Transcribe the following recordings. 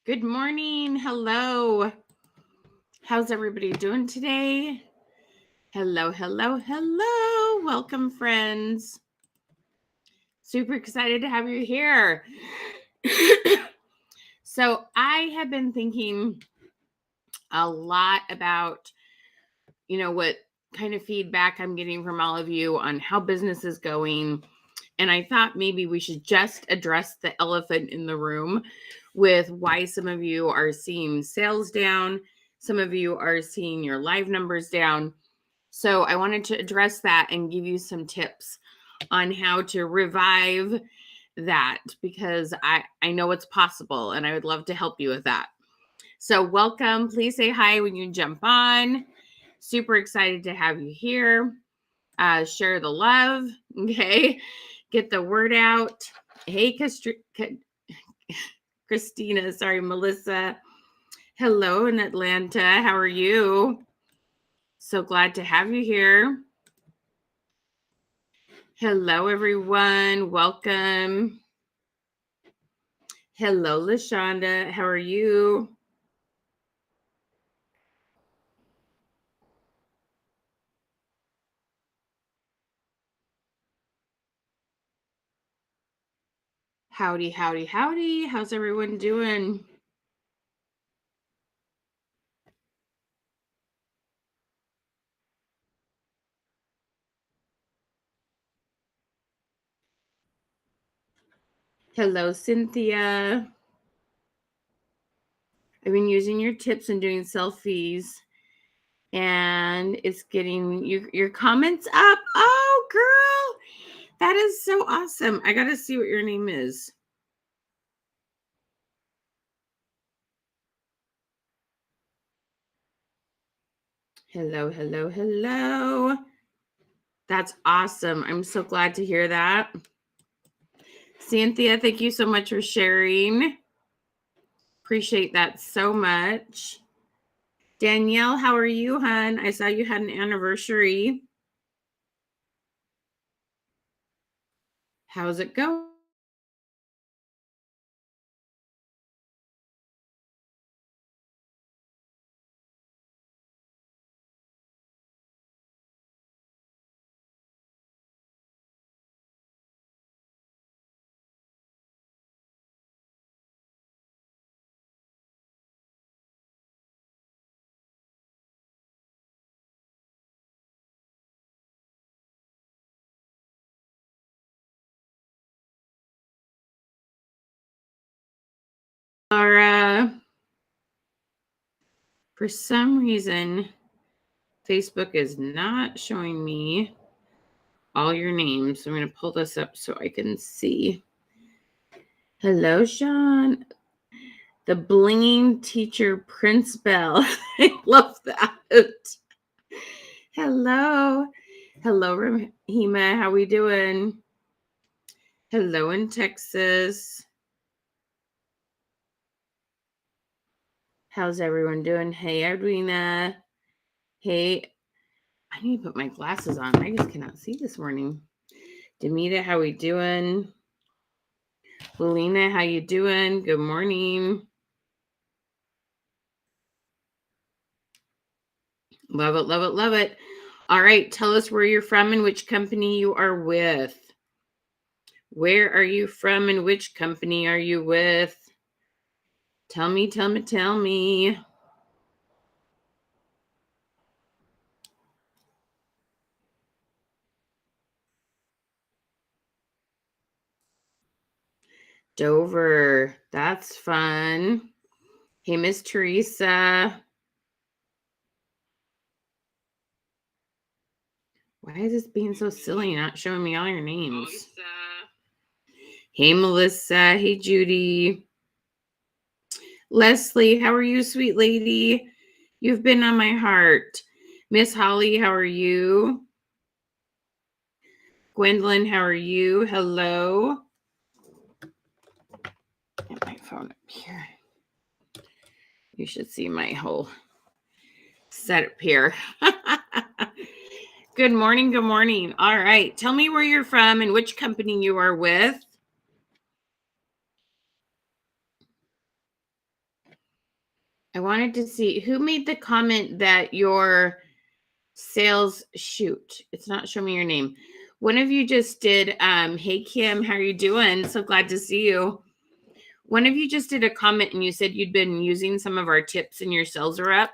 Good morning. Hello. How's everybody doing today? Hello. Welcome, friends. Super excited to have you here. So I have been thinking a lot about, what kind of feedback I'm getting from all of you on how business is going. And I thought maybe we should just address the elephant in the room with why some of you are seeing sales down. Some of you are seeing your live numbers down. So I wanted to address that and give you some tips on how to revive that because I know it's possible and I would love to help you with that. So welcome. Please say hi when you jump on. Super excited to have you here. Share the love. Okay. Get the word out. Hey, Christina. Sorry, Melissa. Hello in Atlanta. How are you? So glad to have you here. Hello, everyone. Welcome. Hello, LaShonda. How are you? Howdy. How's everyone doing? Hello, Cynthia. I've been using your tips and doing selfies, and it's getting your comments up. Oh, girl, that is so awesome. I got to see what your name is. Hello. That's awesome. I'm so glad to hear that. Cynthia, thank you so much for sharing. Appreciate that so much. Danielle, how are you, hon? I saw you had an anniversary. How's it going? Laura, for some reason, Facebook is not showing me all your names. So I'm going to pull this up so I can see. Hello, Sean. The blinging teacher, Prince Bell. I love that. Hello, Rahima. How we doing? Hello in Texas. How's everyone doing? Hey, Edwina. Hey, I need to put my glasses on. I just cannot see this morning. Demita, how we doing? Lelina, how you doing? Good morning. Love it. All right, tell us where you're from and which company you are with. Where are you from and which company are you with? Tell me. Dover. That's fun. Hey, Miss Teresa. Why is this being so silly, not showing me all your names? Hey, Melissa. Hey, Judy. Leslie, how are you, sweet lady? You've been on my heart. Miss Holly, how are you? Gwendolyn, how are you? Hello. Get my phone up here. You should see my whole setup here. Good morning. All right. Tell me where you're from and which company you are with. I wanted to see who made the comment that your sales shoot. It's not showing me your name. One of you just did, hey Kim, how are you doing? So glad to see you. One of you just did a comment and you said you'd been using some of our tips and your sales are up.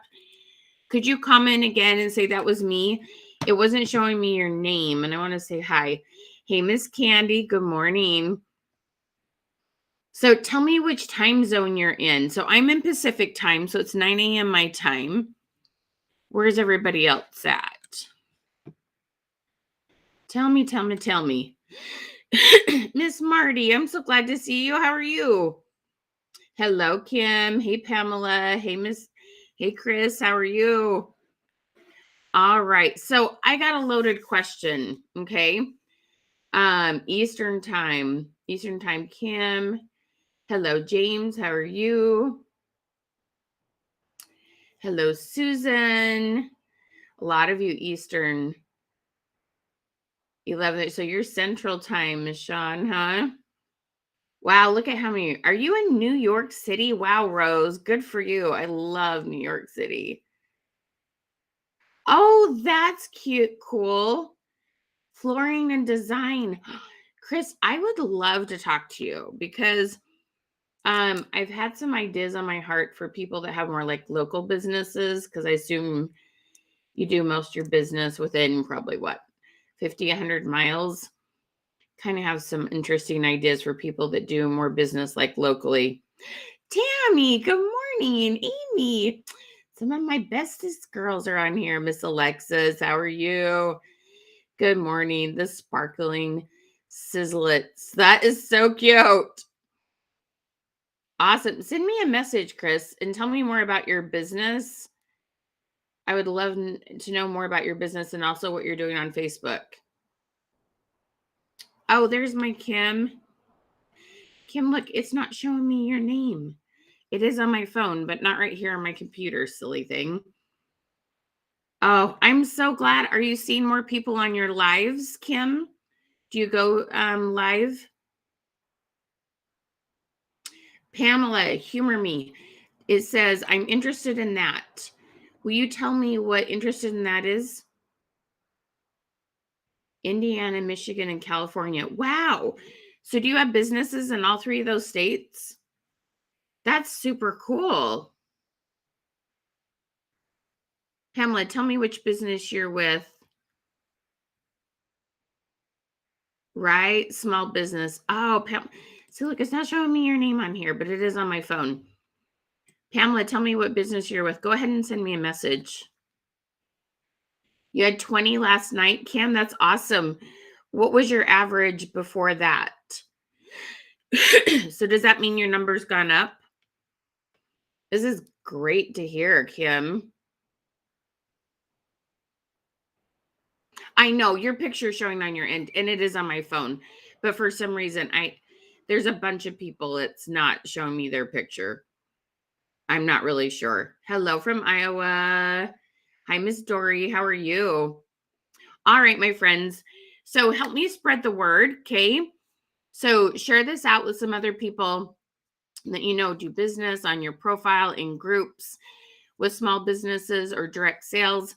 Could you comment again and say that was me? It wasn't showing me your name, and I want to say hi. Hey, Miss Candy, good morning. So tell me which time zone you're in. So I'm in Pacific time, so it's 9 a.m. my time. Where's everybody else at? Tell me, tell me, tell me. Miss Marty, I'm so glad to see you. How are you? Hello, Kim. Hey, Pamela. Hey, Chris. How are you? All right. So I got a loaded question. Okay. Eastern time. Eastern time, Kim. Hello, James. How are you? Hello, Susan. A lot of you Eastern. 11. So you're Central time, Miss Sean, huh? Wow, look at how many. Are you in New York City? Wow, Rose. Good for you. I love New York City. Oh, that's cute. Cool. Flooring and design. Chris, I would love to talk to you because I've had some ideas on my heart for people that have more like local businesses because I assume you do most of your business within probably what, 50, 100 miles. Kind of have some interesting ideas for people that do more business like locally. Tammy, good morning. Amy, some of my bestest girls are on here. Miss Alexis, how are you? Good morning. The sparkling sizzlets. That is so cute. Awesome. Send me a message, Chris, and tell me more about your business. I would love to know more about your business and also what you're doing on Facebook. Oh, there's my Kim. Kim, look, it's not showing me your name. It is on my phone, but not right here on my computer, silly thing. Oh, I'm so glad. Are you seeing more people on your lives, Kim? Do you go live? Pamela, humor me. It says, I'm interested in that. Will you tell me what interested in that is? Indiana, Michigan, and California. Wow. So do you have businesses in all three of those states? That's super cool. Pamela, tell me which business you're with. Right? Small business. Oh, see, look, it's not showing me your name on here, but it is on my phone. Pamela, tell me what business you're with. Go ahead and send me a message. You had 20 last night, Cam. That's awesome. What was your average before that? So does that mean your number's gone up? This is great to hear, Kim. I know your picture is showing on your end and it is on my phone, but for some reason there's a bunch of people it's not showing me their picture. I'm not really sure. Hello from Iowa. Hi, Miss Dory. How are you? All right, my friends. So help me spread the word, okay? So share this out with some other people that you know do business on your profile in groups with small businesses or direct sales.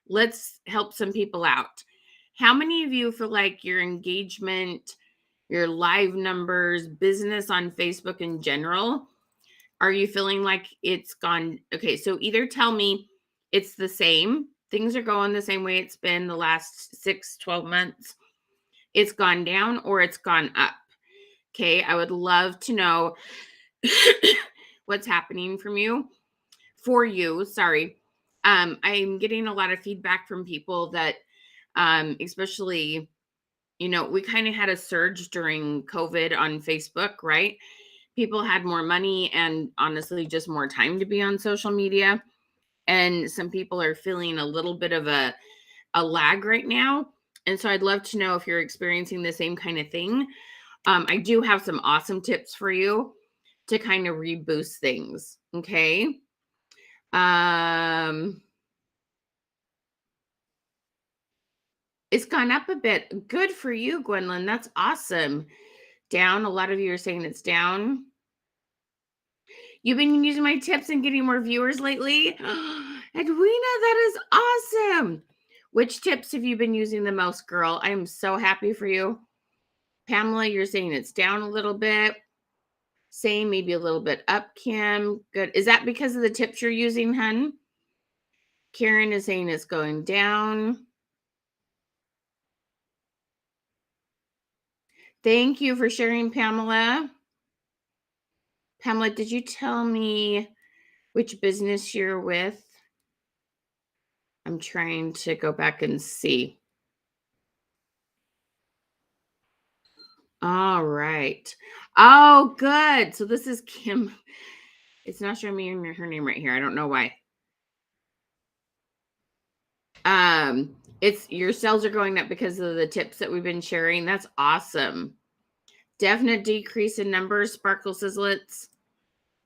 Let's help some people out. How many of you feel like your engagement, your live numbers, business on Facebook in general, are you feeling like it's gone? Okay, so either tell me it's the same, things are going the same way it's been the last 6-12 months, it's gone down, or it's gone up. Okay, I would love to know what's happening for you. Sorry. I'm getting a lot of feedback from people that, especially, we kind of had a surge during COVID on Facebook, right? People had more money and honestly just more time to be on social media. And some people are feeling a little bit of a lag right now. And so I'd love to know if you're experiencing the same kind of thing. I do have some awesome tips for you to kind of reboost things. Okay. It's gone up a bit. Good for you, Gwendolyn. That's awesome. Down. A lot of you are saying it's down. You've been using my tips and getting more viewers lately? Edwina, that is awesome. Which tips have you been using the most, girl? I am so happy for you. Pamela, you're saying it's down a little bit. Same, maybe a little bit up, Kim. Good. Is that because of the tips you're using, hun? Karen is saying it's going down. Thank you for sharing, Pamela. Pamela, did you tell me which business you're with? I'm trying to go back and see. All right. Oh, good. So this is Kim. It's not showing me her name right here. I don't know why. It's your sales are going up because of the tips that we've been sharing. That's awesome. Definite decrease in numbers, Sparkle Sizzlets.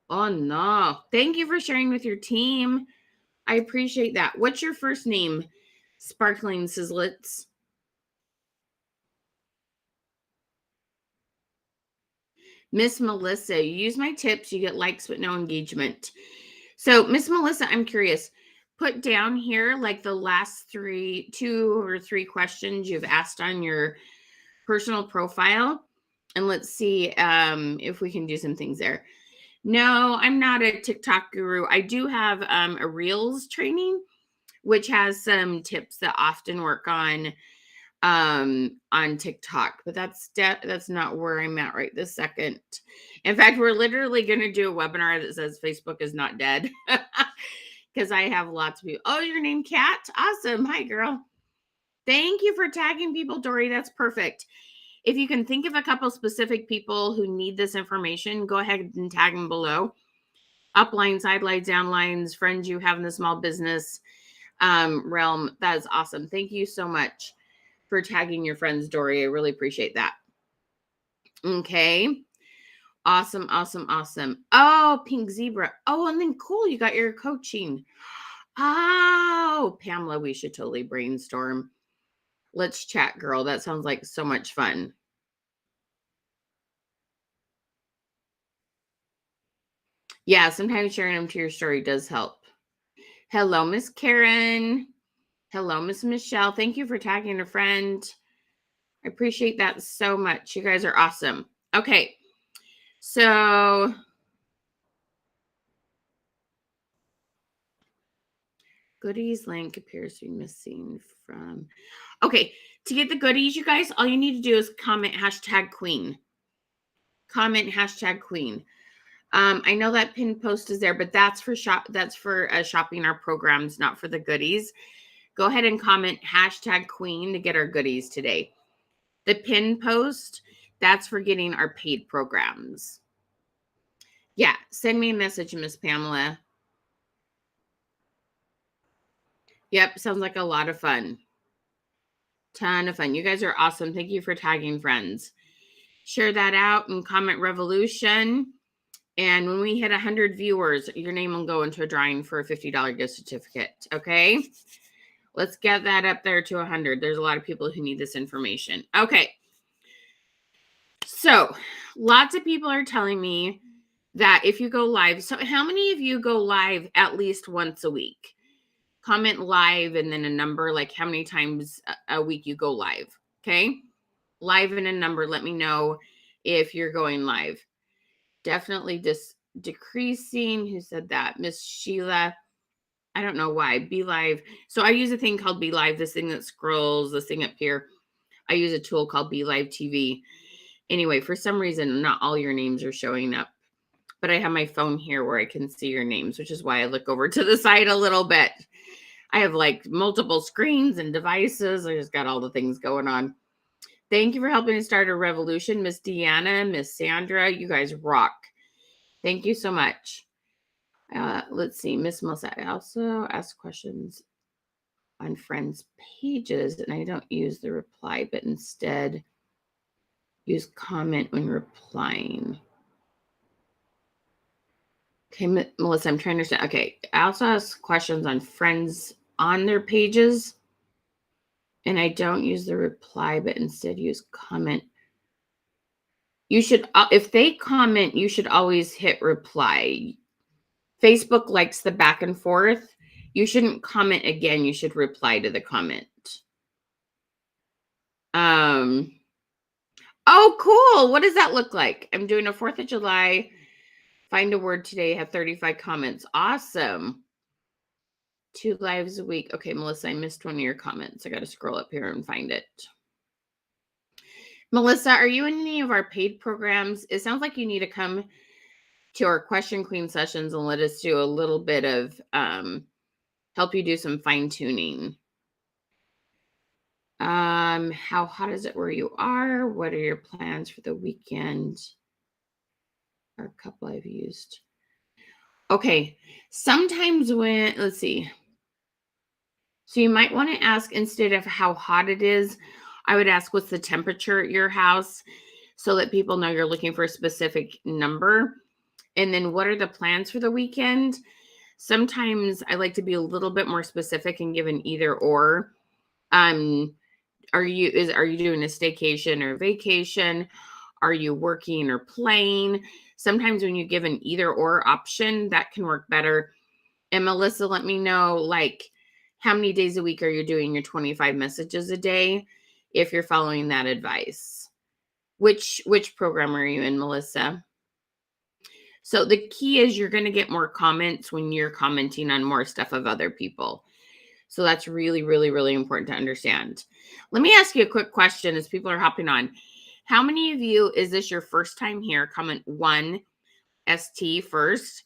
Oh no. Thank you for sharing with your team. I appreciate that. What's your first name? Sparkling Sizzlets. Miss Melissa, you use my tips, you get likes but no engagement. So, Miss Melissa, I'm curious. Put down here like the last two or three questions you've asked on your personal profile, and let's see if we can do some things there. No, I'm not a TikTok guru. I do have a Reels training, which has some tips that often work on TikTok, but that's not where I'm at right this second. In fact, we're literally going to do a webinar that says Facebook is not dead because I have lots of people. Oh, your name Kat? Awesome. Hi, girl. Thank you for tagging people, Dory. That's perfect. If you can think of a couple specific people who need this information, go ahead and tag them below. Uplines, sidelines, downlines, friends you have in the small business realm. That is awesome. Thank you so much for tagging your friends, Dory. I really appreciate that. Okay. Awesome, awesome, awesome. Oh, Pink Zebra. Oh, and then cool. You got your coaching. Oh, Pamela, we should totally brainstorm. Let's chat, girl. That sounds like so much fun. Yeah, sometimes sharing them to your story does help. Hello, Miss Karen. Hello, Miss Michelle. Thank you for tagging a friend. I appreciate that so much. You guys are awesome. Okay. So goodies link appears to be missing from. Okay. To get the goodies, you guys, all you need to do is comment #queen. Comment #queen. I know that pinned post is there, but that's for shopping our programs, not for the goodies. Go ahead and comment #queen to get our goodies today. The pin post, that's for getting our paid programs. Yeah, send me a message, Miss Pamela. Yep, sounds like a lot of fun. Ton of fun. You guys are awesome. Thank you for tagging friends. Share that out and comment revolution. And when we hit 100 viewers, your name will go into a drawing for a $50 gift certificate. Okay. Let's get that up there to 100. There's a lot of people who need this information. Okay. So lots of people are telling me that if you go live, so how many of you go live at least once a week? Comment live and then a number, like how many times a week you go live. Okay. Live and a number. Let me know if you're going live. Definitely decreasing. Who said that? Miss Sheila. I don't know why. Be Live. So I use a thing called Be Live, this thing that scrolls, this thing up here. I use a tool called Be Live TV. Anyway, for some reason, not all your names are showing up. But I have my phone here where I can see your names, which is why I look over to the side a little bit. I have like multiple screens and devices. I just got all the things going on. Thank you for helping to start a revolution, Miss Deanna, Miss Sandra. You guys rock. Thank you so much. Let's see, Miss Melissa. I also ask questions on friends' pages, and I don't use the reply, but instead use comment when replying. Okay, Melissa, I'm trying to understand. Okay, I also ask questions on friends on their pages, and I don't use the reply, but instead use comment. You should, if they comment, you should always hit reply. Facebook likes the back and forth. You shouldn't comment again. You should reply to the comment. Oh, cool. What does that look like? I'm doing a 4th of July. Find a word today. Have 35 comments. Awesome. 2 lives a week. Okay, Melissa, I missed one of your comments. I got to scroll up here and find it. Melissa, are you in any of our paid programs? It sounds like you need to come to our Question Queen sessions and let us do a little bit of help you do some fine tuning. How hot is it where you are? What are your plans for the weekend? Are a couple I've used. Okay, sometimes when, let's see. So you might want to ask, instead of how hot it is, I would ask what's the temperature at your house, so that people know you're looking for a specific number. And then what are the plans for the weekend? Sometimes I like to be a little bit more specific and give an either or. Are you doing a staycation or vacation? Are you working or playing? Sometimes when you give an either or option, that can work better. And Melissa, let me know, like, how many days a week are you doing your 25 messages a day if you're following that advice? Which program are you in, Melissa? So the key is you're going to get more comments when you're commenting on more stuff of other people. So that's really, really, really important to understand. Let me ask you a quick question as people are hopping on. How many of you, is this your first time here? Comment 1 ST first.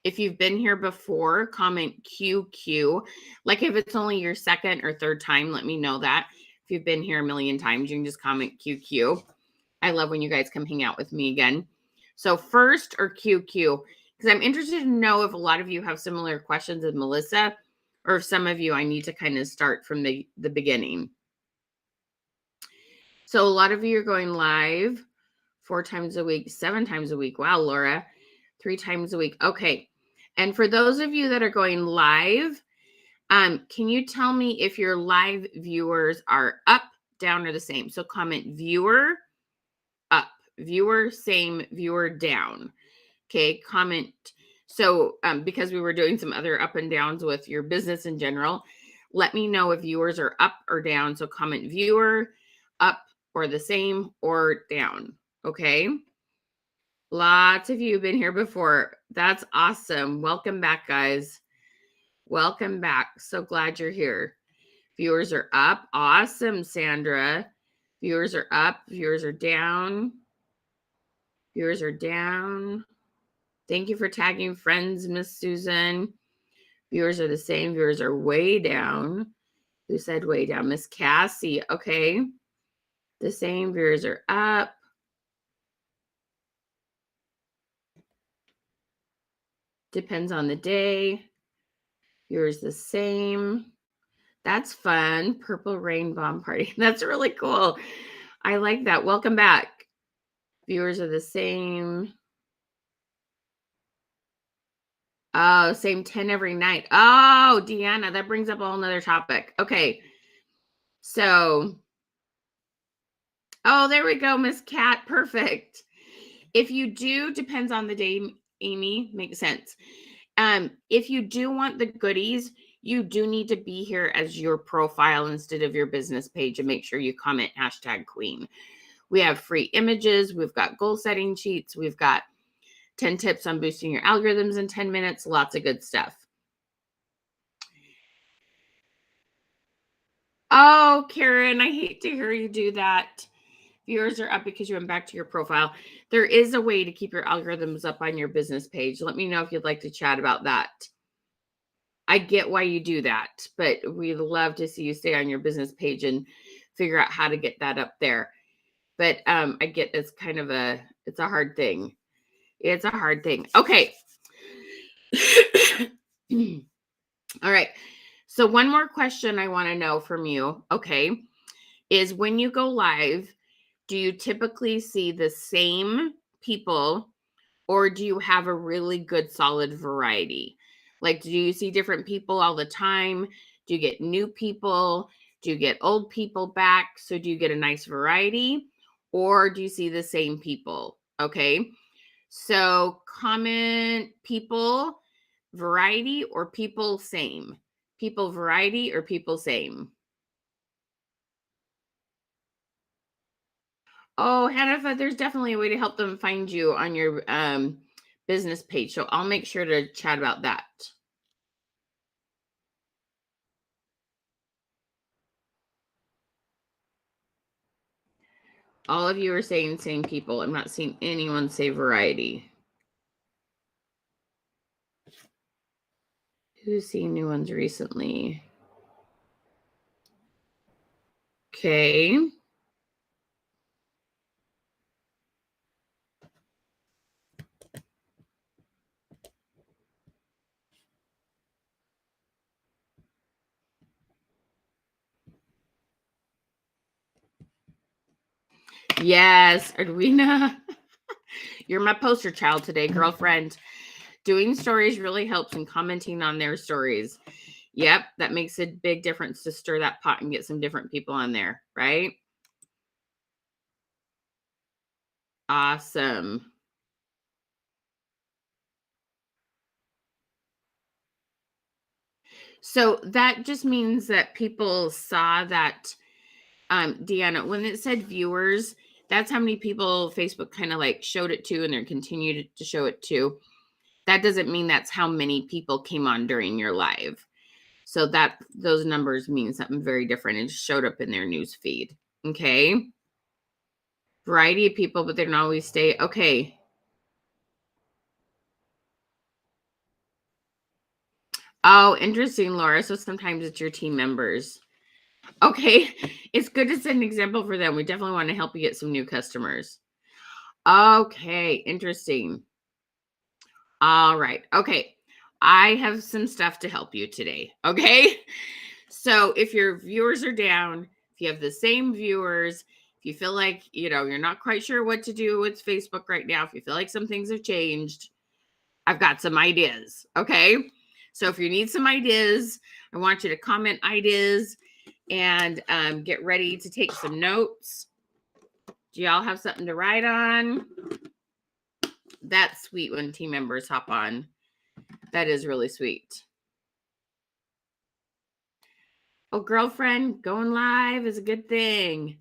If you've been here before, comment QQ. Like if it's only your second or third time, let me know that. If you've been here a million times, you can just comment QQ. I love when you guys come hang out with me again. So first or QQ, because I'm interested to know if a lot of you have similar questions as Melissa, or if some of you I need to kind of start from the beginning. So a lot of you are going live 4 times a week, 7 times a week. Wow, Laura, 3 times a week. Okay. And for those of you that are going live, can you tell me if your live viewers are up, down, or the same? So comment viewer, up, viewer, same, viewer, down. Okay, comment. So because we were doing some other up and downs with your business in general, let me know if viewers are up or down. So comment viewer, up, or the same, or down. Okay. Lots of you have been here before. That's awesome. Welcome back, guys. Welcome back. So glad you're here. Viewers are up. Awesome, Sandra. Viewers are up. Viewers are down. Viewers are down. Thank you for tagging friends, Miss Susan. Viewers are the same. Viewers are way down. Who said way down? Miss Cassie. Okay. The same. Viewers are up. Depends on the day. Viewers the same. That's fun. Purple rain bomb party. That's really cool. I like that. Welcome back. Viewers are the same. Oh, same 10 every night. Oh, Deanna, that brings up a whole nother topic. Okay. So, oh, there we go, Miss Cat. Perfect. If you do, depends on the day, Amy, makes sense. If you do want the goodies, you do need to be here as your profile instead of your business page, and make sure you comment #queen. We have free images. We've got goal setting sheets. We've got 10 tips on boosting your algorithms in 10 minutes. Lots of good stuff. Oh, Karen, I hate to hear you do that. Viewers are up because you went back to your profile. There is a way to keep your algorithms up on your business page. Let me know if you'd like to chat about that. I get why you do that, but we'd love to see you stay on your business page and figure out how to get that up there. But I get it's kind of it's a hard thing. It's a hard thing. Okay. All right. So one more question I want to know from you, okay, is when you go live, do you typically see the same people, or do you have a really good solid variety? Like, do you see different people all the time? Do you get new people? Do you get old people back? So do you get a nice variety, or do you see the same people? Okay. So comment people Variety or people same? People variety or people same? Oh, Hannah, there's definitely a way to help them find you on your business page. So I'll make sure to chat about that. All of you are saying same people. I'm not seeing anyone say variety. Who's seen new ones recently? Okay. Yes, Edwina. You're my poster child today, girlfriend. Doing stories really helps and commenting on their stories. Yep, that makes a big difference to stir that pot and get some different people on there, right? Awesome. So that just means that people saw that, Deanna, when it said viewers, that's how many people Facebook kind of like showed it to and they're continued to show it to. That doesn't mean that's how many people came on during your live. So that those numbers mean something very different. It showed up in their news feed. Okay. Variety of people, but they don't always stay. Okay. Oh, interesting, Laura. So sometimes it's your team members. Okay. It's good to set an example for them. We definitely want to help you get some new customers. Okay. Interesting. All right. Okay. I have some stuff to help you today. Okay. So if your viewers are down, if you have the same viewers, if you feel like, you're not quite sure what to do with Facebook right now, if you feel like some things have changed, I've got some ideas. Okay. So if you need some ideas, I want you to comment ideas and get ready to take some notes. Do y'all have something to write on? That's sweet when team members hop on. That is really sweet. Oh, girlfriend, going live is a good thing.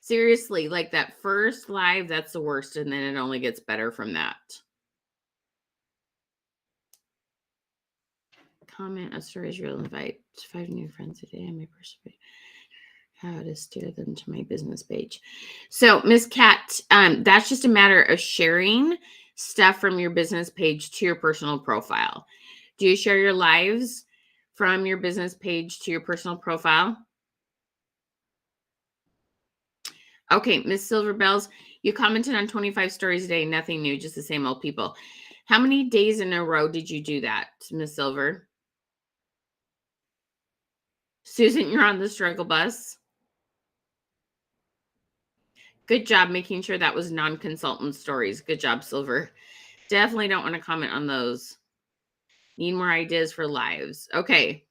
Seriously, like that first live, that's the worst. And then it only gets better from that. Comment a stories you'll invite 5 new friends a day. I may participate. How to steer them to my business page. So, Miss Cat, that's just a matter of sharing stuff from your business page to your personal profile. Do you share your lives from your business page to your personal profile? Okay, Miss Silver Bells, you commented on 25 stories a day, nothing new, just the same old people. How many days in a row did you do that, Miss Silver? Susan, you're on the struggle bus. Good job making sure that was non-consultant stories. Good job, Silver. Definitely don't want to comment on those. Need more ideas for lives. Okay.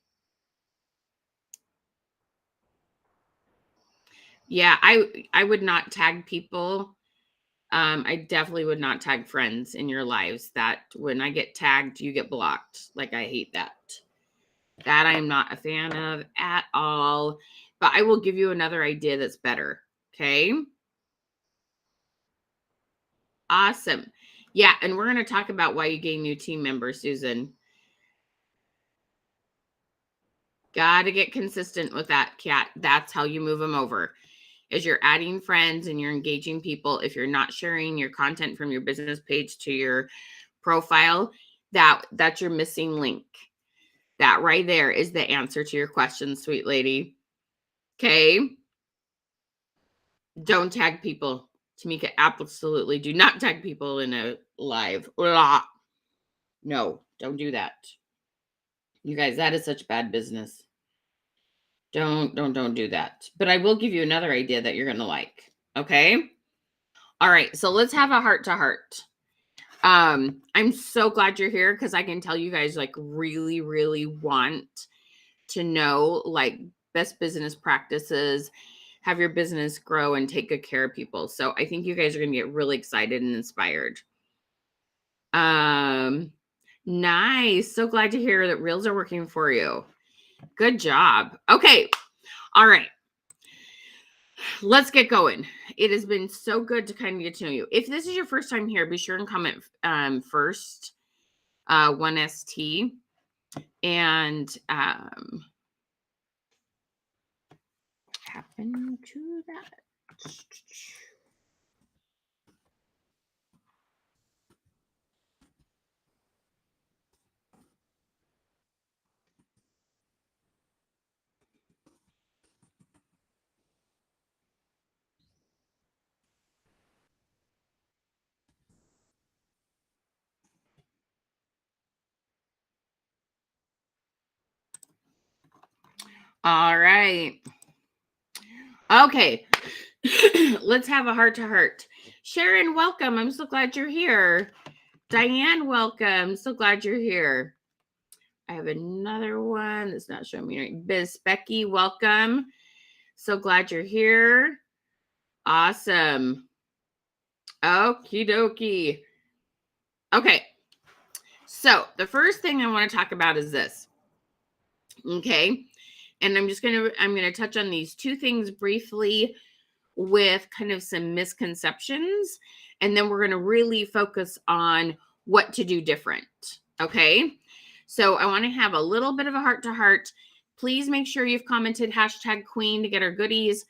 Yeah, I would not tag people. I definitely would not tag friends in your lives. That when I get tagged, you get blocked. Like I hate that. That I am not a fan of at all. But I will give you another idea that's better. Okay. Awesome. Yeah, and we're going to talk about why you gain new team members, Susan. Got to get consistent with that, Cat. That's how you move them over. Is you're adding friends and you're engaging people. If you're not sharing your content from your business page to your profile, that's your missing link. That right there is the answer to your question, sweet lady. Okay. Don't tag people. Tamika, absolutely do not tag people in a live. Blah. No, don't do that. You guys, that is such bad business. Don't do that. But I will give you another idea that you're going to like. Okay. All right. So let's have a heart to heart. I'm so glad you're here because I can tell you guys like really, really want to know like best business practices, have your business grow and take good care of people. So I think you guys are going to get really excited and inspired. Um, Nice. So glad to hear that reels are working for you. Good job. Okay. All right. Let's get going. It has been so good to kind of get to know you. If this is your first time here, be sure and comment first 1ST and happen to that. All right. Okay. Let's have a heart to heart. Sharon, welcome. I'm so glad you're here. Diane, welcome. So glad you're here. I have another one that's not showing me right. Biz Becky, welcome. So glad you're here. Awesome. Okie dokie. Okay. So the first thing I want to talk about is this. Okay. And I'm going to touch on these two things briefly with kind of some misconceptions. And then we're going to really focus on what to do different. Okay. So I want to have a little bit of a heart to heart. Please make sure you've commented #Queen to get our goodies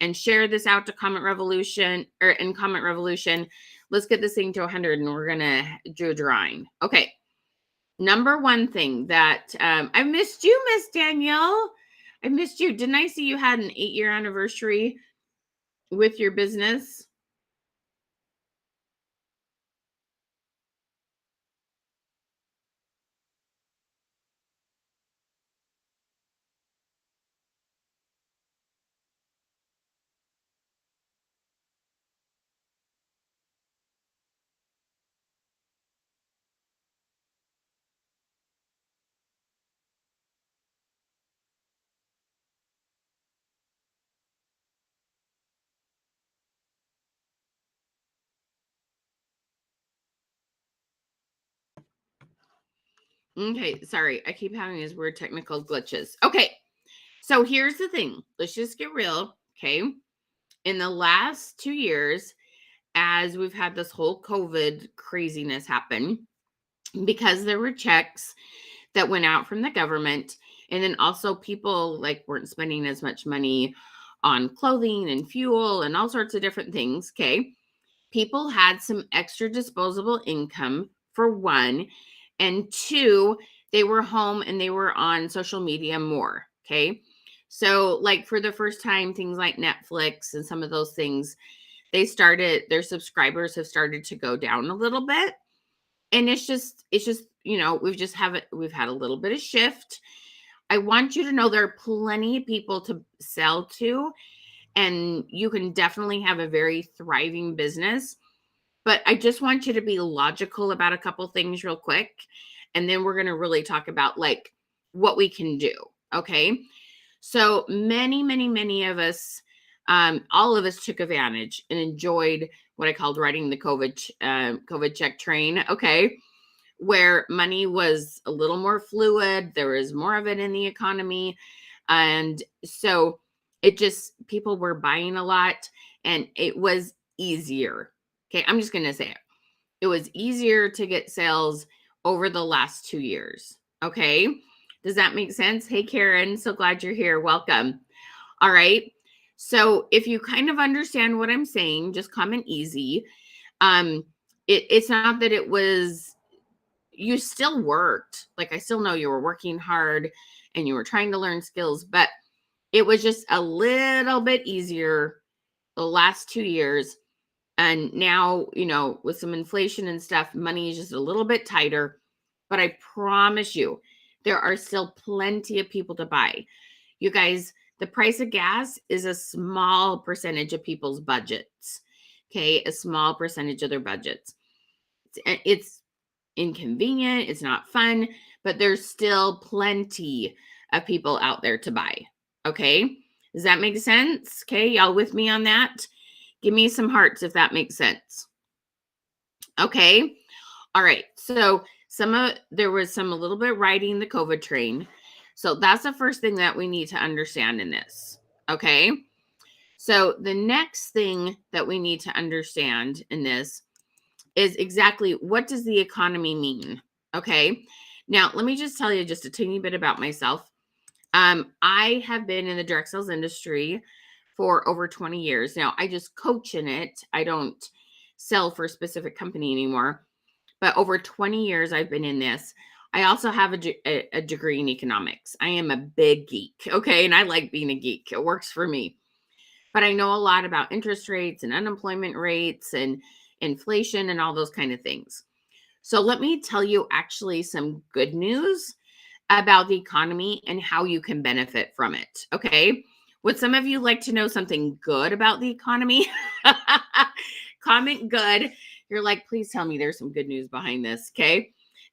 and share this out to Comment Revolution or in Comment Revolution. Let's get this thing to 100 and we're going to do a drawing. Okay. Number one thing that I missed you, Miss Danielle. I missed you. Didn't I see you had an 8-year anniversary with your business? Okay, sorry. I keep having these weird technical glitches. Okay, so here's the thing. Let's just get real, okay? In the last 2 years, as we've had this whole COVID craziness happen, because there were checks that went out from the government, and then also people like weren't spending as much money on clothing and fuel and all sorts of different things, okay? People had some extra disposable income for one, and two, they were home and they were on social media more. Okay. So, like for the first time, things like Netflix and some of those things, their subscribers have started to go down a little bit. And we've had a little bit of shift. I want you to know there are plenty of people to sell to, and you can definitely have a very thriving business. But I just want you to be logical about a couple things real quick. And then we're going to really talk about like what we can do. Okay. So many of us, all of us took advantage and enjoyed what I called riding the COVID check train. Okay. Where money was a little more fluid. There was more of it in the economy. And so people were buying a lot and it was easier. Okay, I'm just going to say it. It was easier to get sales over the last 2 years. Okay, does that make sense? Hey, Karen, so glad you're here. Welcome. All right. So if you kind of understand what I'm saying, just comment easy. It's not that you still worked. Like I still know you were working hard and you were trying to learn skills, but it was just a little bit easier the last 2 years. And now, with some inflation and stuff, money is just a little bit tighter. But I promise you, there are still plenty of people to buy. You guys, the price of gas is a small percentage of people's budgets. Okay, a small percentage of their budgets. It's inconvenient, it's not fun, but there's still plenty of people out there to buy. Okay, does that make sense? Okay, y'all with me on that? Give me some hearts if that makes sense. Okay. All right. So There was some a little bit riding the COVID train. So that's the first thing that we need to understand in this. Okay. So the next thing that we need to understand in this is exactly what does the economy mean? Okay. Now, let me just tell you just a teeny bit about myself. I have been in the direct sales industry for over 20 years. Now, I just coach in it. I don't sell for a specific company anymore, but over 20 years I've been in this. I also have a degree in economics. I am a big geek, okay? And I like being a geek. It works for me. But I know a lot about interest rates and unemployment rates and inflation and all those kind of things. So let me tell you actually some good news about the economy and how you can benefit from it. Okay. Would some of you like to know something good about the economy? Comment good. You're like, please tell me there's some good news behind this. Okay.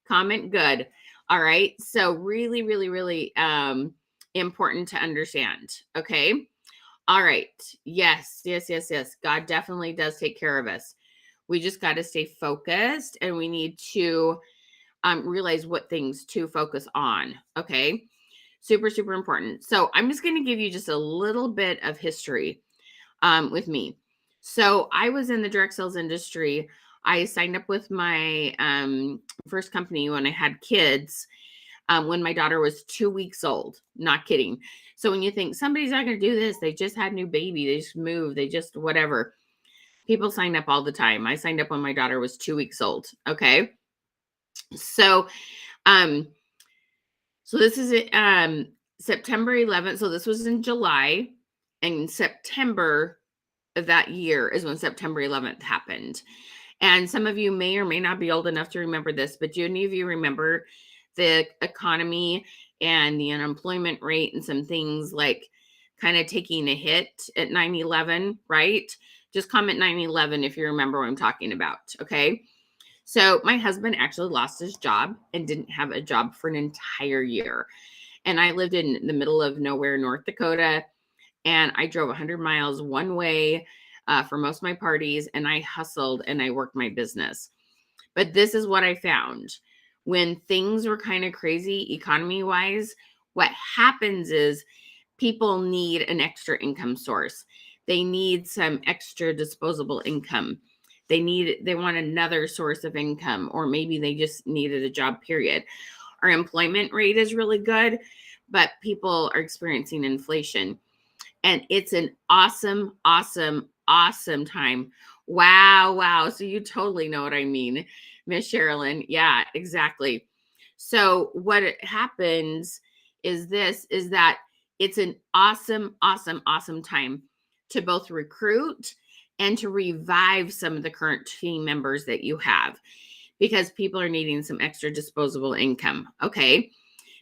Comment good. All right. So really, really, really important to understand. Okay. All right. Yes, yes, yes, yes. God definitely does take care of us. We just got to stay focused and we need to realize what things to focus on. Okay. Super, super important. So I'm just going to give you just a little bit of history with me. So I was in the direct sales industry. I signed up with my first company when I had kids, when my daughter was 2 weeks old. Not kidding. So when you think somebody's not going to do this, they just had a new baby, they just moved, they just whatever. People sign up all the time. I signed up when my daughter was 2 weeks old. Okay. So, um, so this is September 11th. So this was in July, and September of that year is when September 11th happened. And some of you may or may not be old enough to remember this, but do any of you remember the economy and the unemployment rate and some things like kind of taking a hit at 9/11, right? Just comment 9/11 if you remember what I'm talking about, okay? So my husband actually lost his job and didn't have a job for an entire year. And I lived in the middle of nowhere, North Dakota, and I drove 100 miles one way for most of my parties, and I hustled and I worked my business. But this is what I found. When things were kind of crazy economy wise, what happens is people need an extra income source. They need some extra disposable income. They want another source of income, or maybe they just needed a job, period. Our employment rate is really good, but people are experiencing inflation. And it's an awesome, awesome, awesome time. Wow, wow. So you totally know what I mean, Miss Sherilyn. Yeah, exactly. So what happens is that it's an awesome, awesome, awesome time to both recruit and to revive some of the current team members that you have, because people are needing some extra disposable income. Okay.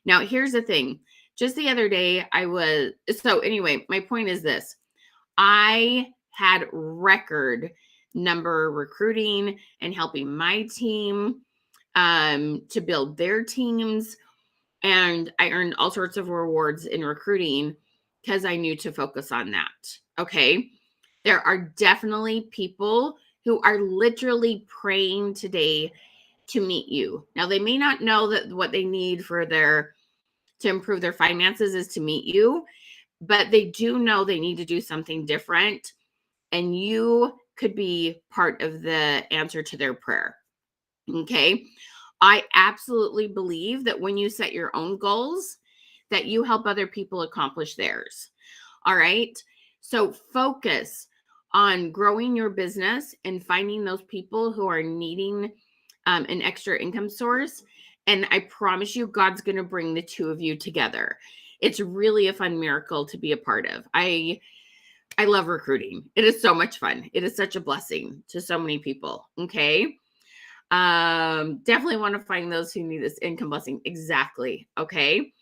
Now, here's the thing. Just the other day, anyway, my point is this. I had record number recruiting and helping my team to build their teams. And I earned all sorts of rewards in recruiting because I knew to focus on that. Okay. There are definitely people who are literally praying today to meet you. Now, they may not know that what they need to improve their finances is to meet you, but they do know they need to do something different. And you could be part of the answer to their prayer. Okay. I absolutely believe that when you set your own goals, that you help other people accomplish theirs. All right. So focus on growing your business and finding those people who are needing an extra income source. And I promise you, God's going to bring the two of you together. It's really a fun miracle to be a part of. I love recruiting. It is so much fun. It is such a blessing to so many people. Okay. Definitely want to find those who need this income blessing. Exactly. Okay.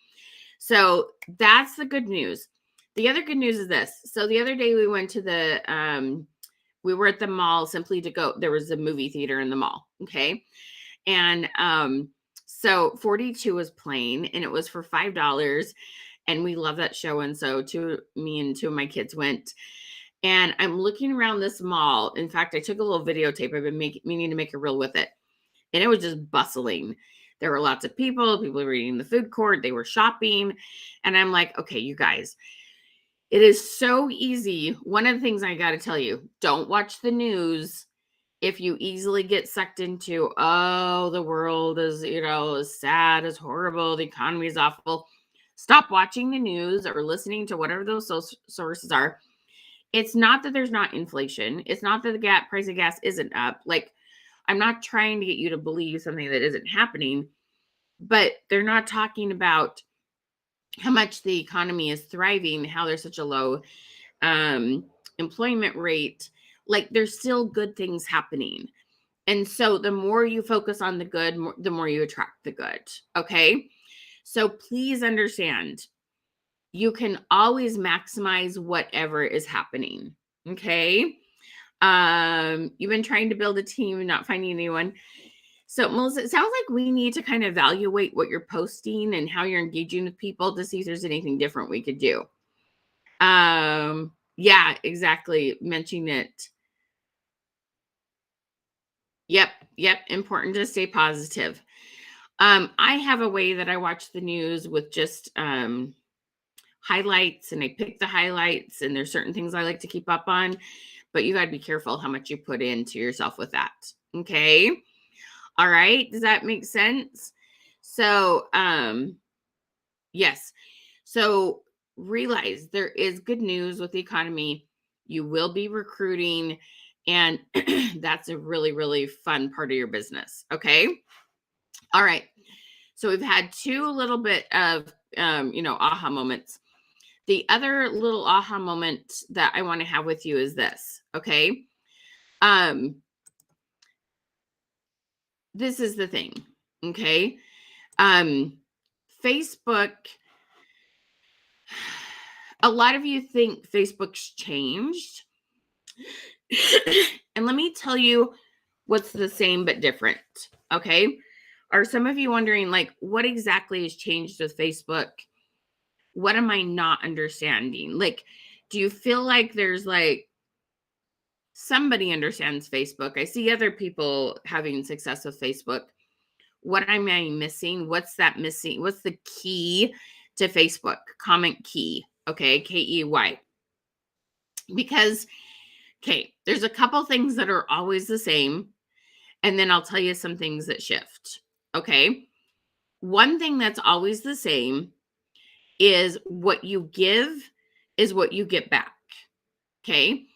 So that's the good news. The other good news is this. So the other day we went to we were at the mall simply to go. There was a movie theater in the mall. Okay. And so 42 was playing and it was for $5. And we love that show. And so me and two of my kids went. And I'm looking around this mall. In fact, I took a little videotape. I've been meaning to make a reel with it. And it was just bustling. There were lots of people were eating in the food court, they were shopping. And I'm like, okay, you guys, it is so easy. One of the things I got to tell you, don't watch the news if you easily get sucked into, oh, the world is, is sad, is horrible, the economy is awful. Stop watching the news or listening to whatever those sources are. It's not that there's not inflation. It's not that the price of gas isn't up. Like, I'm not trying to get you to believe something that isn't happening, but they're not talking about how much the economy is thriving, how there's such a low employment rate. Like, there's still good things happening. And so the more you focus on the good, the more you attract the good. Okay. So please understand, you can always maximize whatever is happening. Okay. You've been trying to build a team and not finding anyone. So Melissa, it sounds like we need to kind of evaluate what you're posting and how you're engaging with people to see if there's anything different we could do. Yeah, exactly. Mentioning it. Yep. Important to stay positive. I have a way that I watch the news with just highlights, and I pick the highlights, and there's certain things I like to keep up on, but you got to be careful how much you put into yourself with that. Okay. All right. Does that make sense? So, yes. So realize there is good news with the economy. You will be recruiting, and that's a really, really fun part of your business. Okay. All right. So we've had two little bit of, aha moments. The other little aha moment that I want to have with you is this. Okay. This is the thing. Okay. Facebook, a lot of you think Facebook's changed. And let me tell you what's the same but different. Okay. Are some of you wondering, like, what exactly has changed with Facebook? What am I not understanding? Like, do you feel like there's like somebody understands Facebook? I see other people having success with Facebook. What am I missing? What's that missing? What's the key to Facebook? Comment key. Okay. KEY. Because, okay, there's a couple things that are always the same. And then I'll tell you some things that shift. Okay. One thing that's always the same is what you give is what you get back. Okay.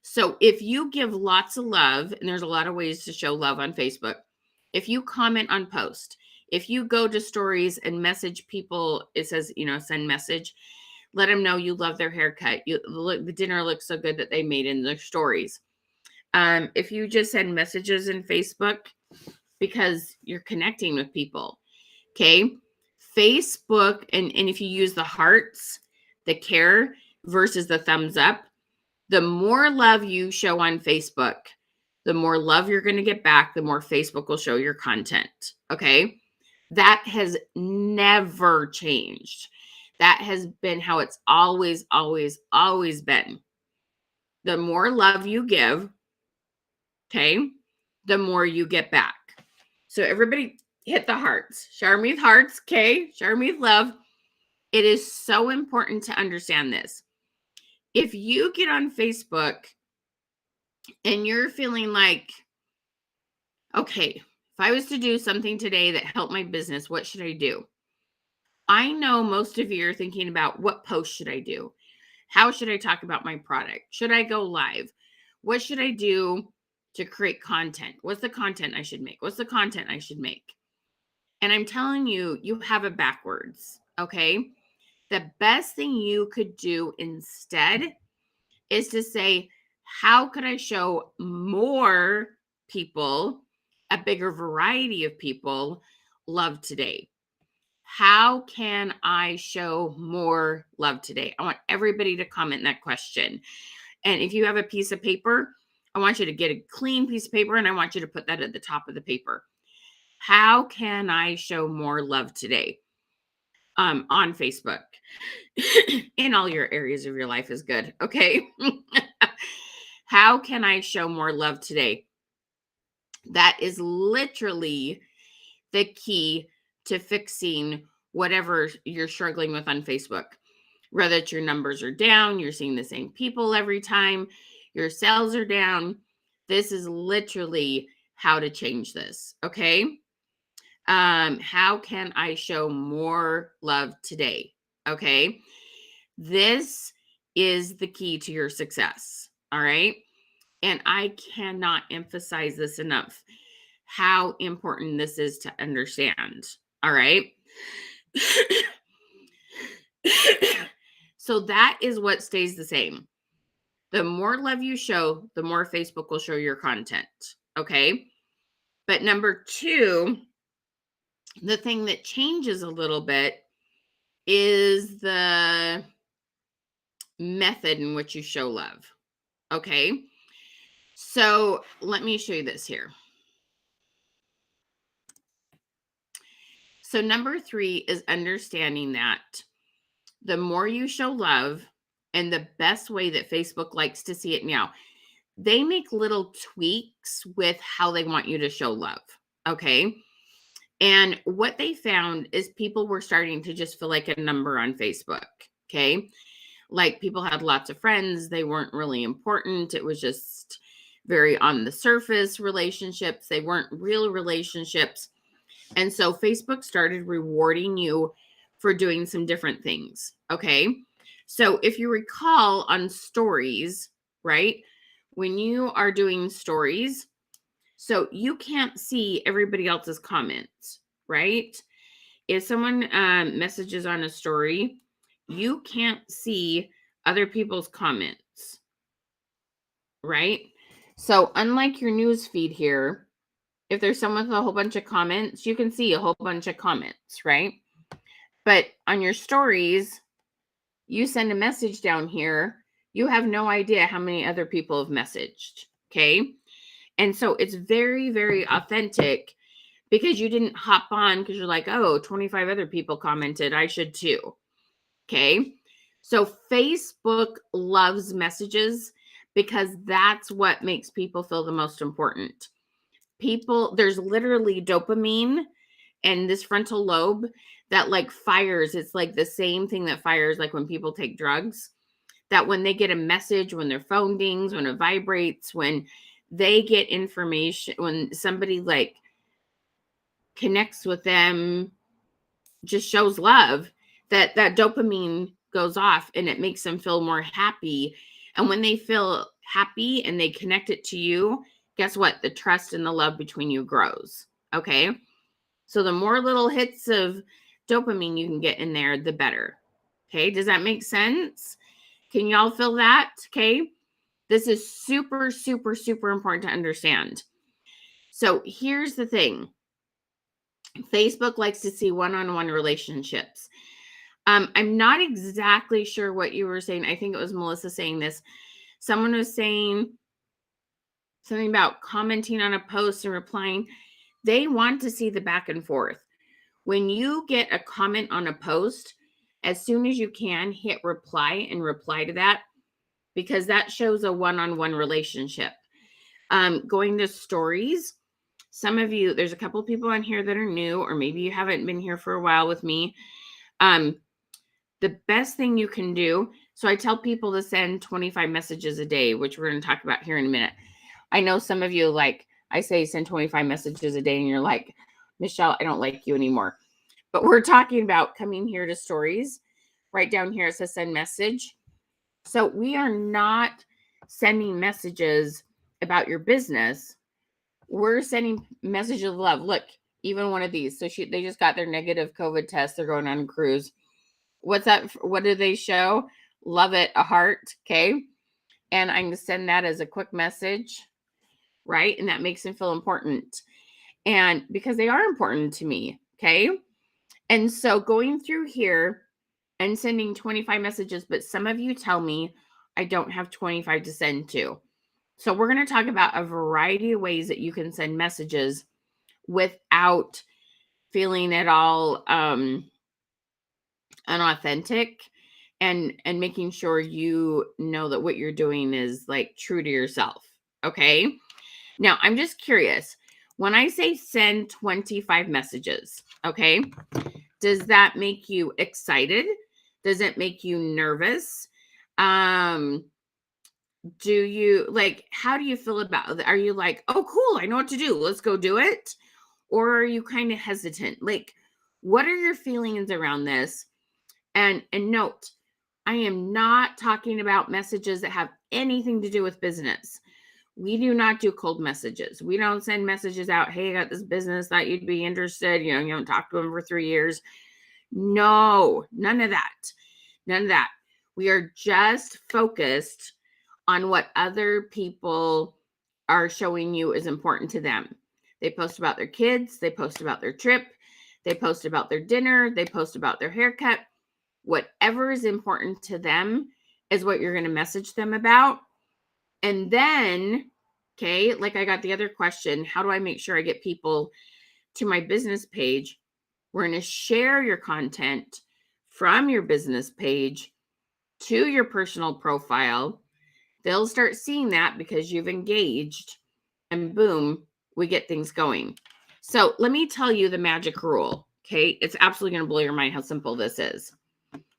So if you give lots of love, and there's a lot of ways to show love on Facebook, if you comment on post, if you go to stories and message people, it says, send message, let them know you love their haircut. The dinner looks so good that they made in their stories. If you just send messages in Facebook because you're connecting with people. Okay. Facebook, and if you use the hearts, the care versus the thumbs up, the more love you show on Facebook, the more love you're going to get back, the more Facebook will show your content. Okay. That has never changed. That has been how it's always, always, always been. The more love you give, okay, the more you get back. So everybody hit the hearts. Shower me with hearts, okay? Shower me with love. It is so important to understand this. If you get on Facebook and you're feeling like, okay, if I was to do something today that helped my business, what should I do? I know most of you are thinking about, what post should I do? How should I talk about my product? Should I go live? What should I do to create content? What's the content I should make? What's the content I should make? And I'm telling you, you have it backwards. Okay. The best thing you could do instead is to say, how could I show more people, a bigger variety of people, love today? How can I show more love today? I want everybody to comment that question. And if you have a piece of paper, I want you to get a clean piece of paper, and I want you to put that at the top of the paper. How can I show more love today? On Facebook. In all your areas of your life is good. Okay. How can I show more love today? That is literally the key to fixing whatever you're struggling with on Facebook. Whether it's your numbers are down, you're seeing the same people every time, your sales are down. This is literally how to change this. Okay. How can I show more love today? Okay. This is the key to your success. All right. And I cannot emphasize this enough, how important this is to understand. All right. So that is what stays the same. The more love you show, the more Facebook will show your content. Okay. But number two, the thing that changes a little bit is the method in which you show love. Okay. So let me show you this here. So number three is understanding that the more you show love, and the best way that Facebook likes to see it now, they make little tweaks with how they want you to show love. Okay. And what they found is people were starting to just feel like a number on Facebook. Okay. Like people had lots of friends. They weren't really important. It was just very on the surface relationships. They weren't real relationships. And so Facebook started rewarding you for doing some different things. Okay. So if you recall on stories, right? When you are doing stories, so you can't see everybody else's comments, right? If someone messages on a story, you can't see other people's comments, right? So unlike your news feed here, if there's someone with a whole bunch of comments, you can see a whole bunch of comments, right? But on your stories, you send a message down here, you have no idea how many other people have messaged, okay? And so it's very, very authentic because you didn't hop on because you're like, oh, 25 other people commented, I should too, okay? So Facebook loves messages because that's what makes people feel the most important. People, there's literally dopamine and this frontal lobe that like fires. It's like the same thing that fires like when people take drugs, that when they get a message, when their phone dings, when it vibrates, when they get information, when somebody like connects with them, just shows love, that dopamine goes off and it makes them feel more happy. And when they feel happy and they connect it to you, guess what? The trust and the love between you grows. Okay. So the more little hits of dopamine you can get in there, the better. Okay. Does that make sense? Can y'all feel that? Okay. This is super, super, super important to understand. So here's the thing. Facebook likes to see one-on-one relationships. I'm not exactly sure what you were saying. I think it was Melissa saying this. Someone was saying something about commenting on a post and replying. They want to see the back and forth. When you get a comment on a post, as soon as you can, hit reply and reply to that, because that shows a one-on-one relationship. Going to stories, some of you, there's a couple people on here that are new, or maybe you haven't been here for a while with me. The best thing you can do, so I tell people to send 25 messages a day, which we're going to talk about here in a minute. I know some of you, like, I say send 25 messages a day, and you're like, Michelle, I don't like you anymore. But we're talking about coming here to stories. Right down here, it says send message. So we are not sending messages about your business. We're sending messages of love. Look, even one of these. So they just got their negative COVID test. They're going on a cruise. What's that? What do they show? Love it, a heart. Okay. And I can send that as a quick message, right? And that makes them feel important. And because they are important to me. Okay. And so going through here and sending 25 messages, but some of you tell me I don't have 25 to send to. So we're going to talk about a variety of ways that you can send messages without feeling at all unauthentic, and making sure you know that what you're doing is like true to yourself. Okay. Now I'm just curious, When I say send 25 messages, okay, does that make you excited? Does it make you nervous? Um, do you like, how do you feel about it? Are you like, oh, cool, I know what to do, let's go do it? Or are you kind of hesitant? Like, what are your feelings around this? And note, I am not talking about messages that have anything to do with business. We do not do cold messages. We don't send messages out, hey, I got this business, thought you'd be interested. You know, you haven't talked to them for 3 years. No, none of that. None of that. We are just focused on what other people are showing you is important to them. They post about their kids, they post about their trip, they post about their dinner, they post about their haircut. Whatever is important to them is what you're going to message them about. And then, okay, like I got the other question, how do I make sure I get people to my business page? We're going to share your content from your business page to your personal profile. They'll start seeing that because you've engaged, and boom, we get things going. So let me tell you the magic rule. Okay. It's absolutely going to blow your mind how simple this is.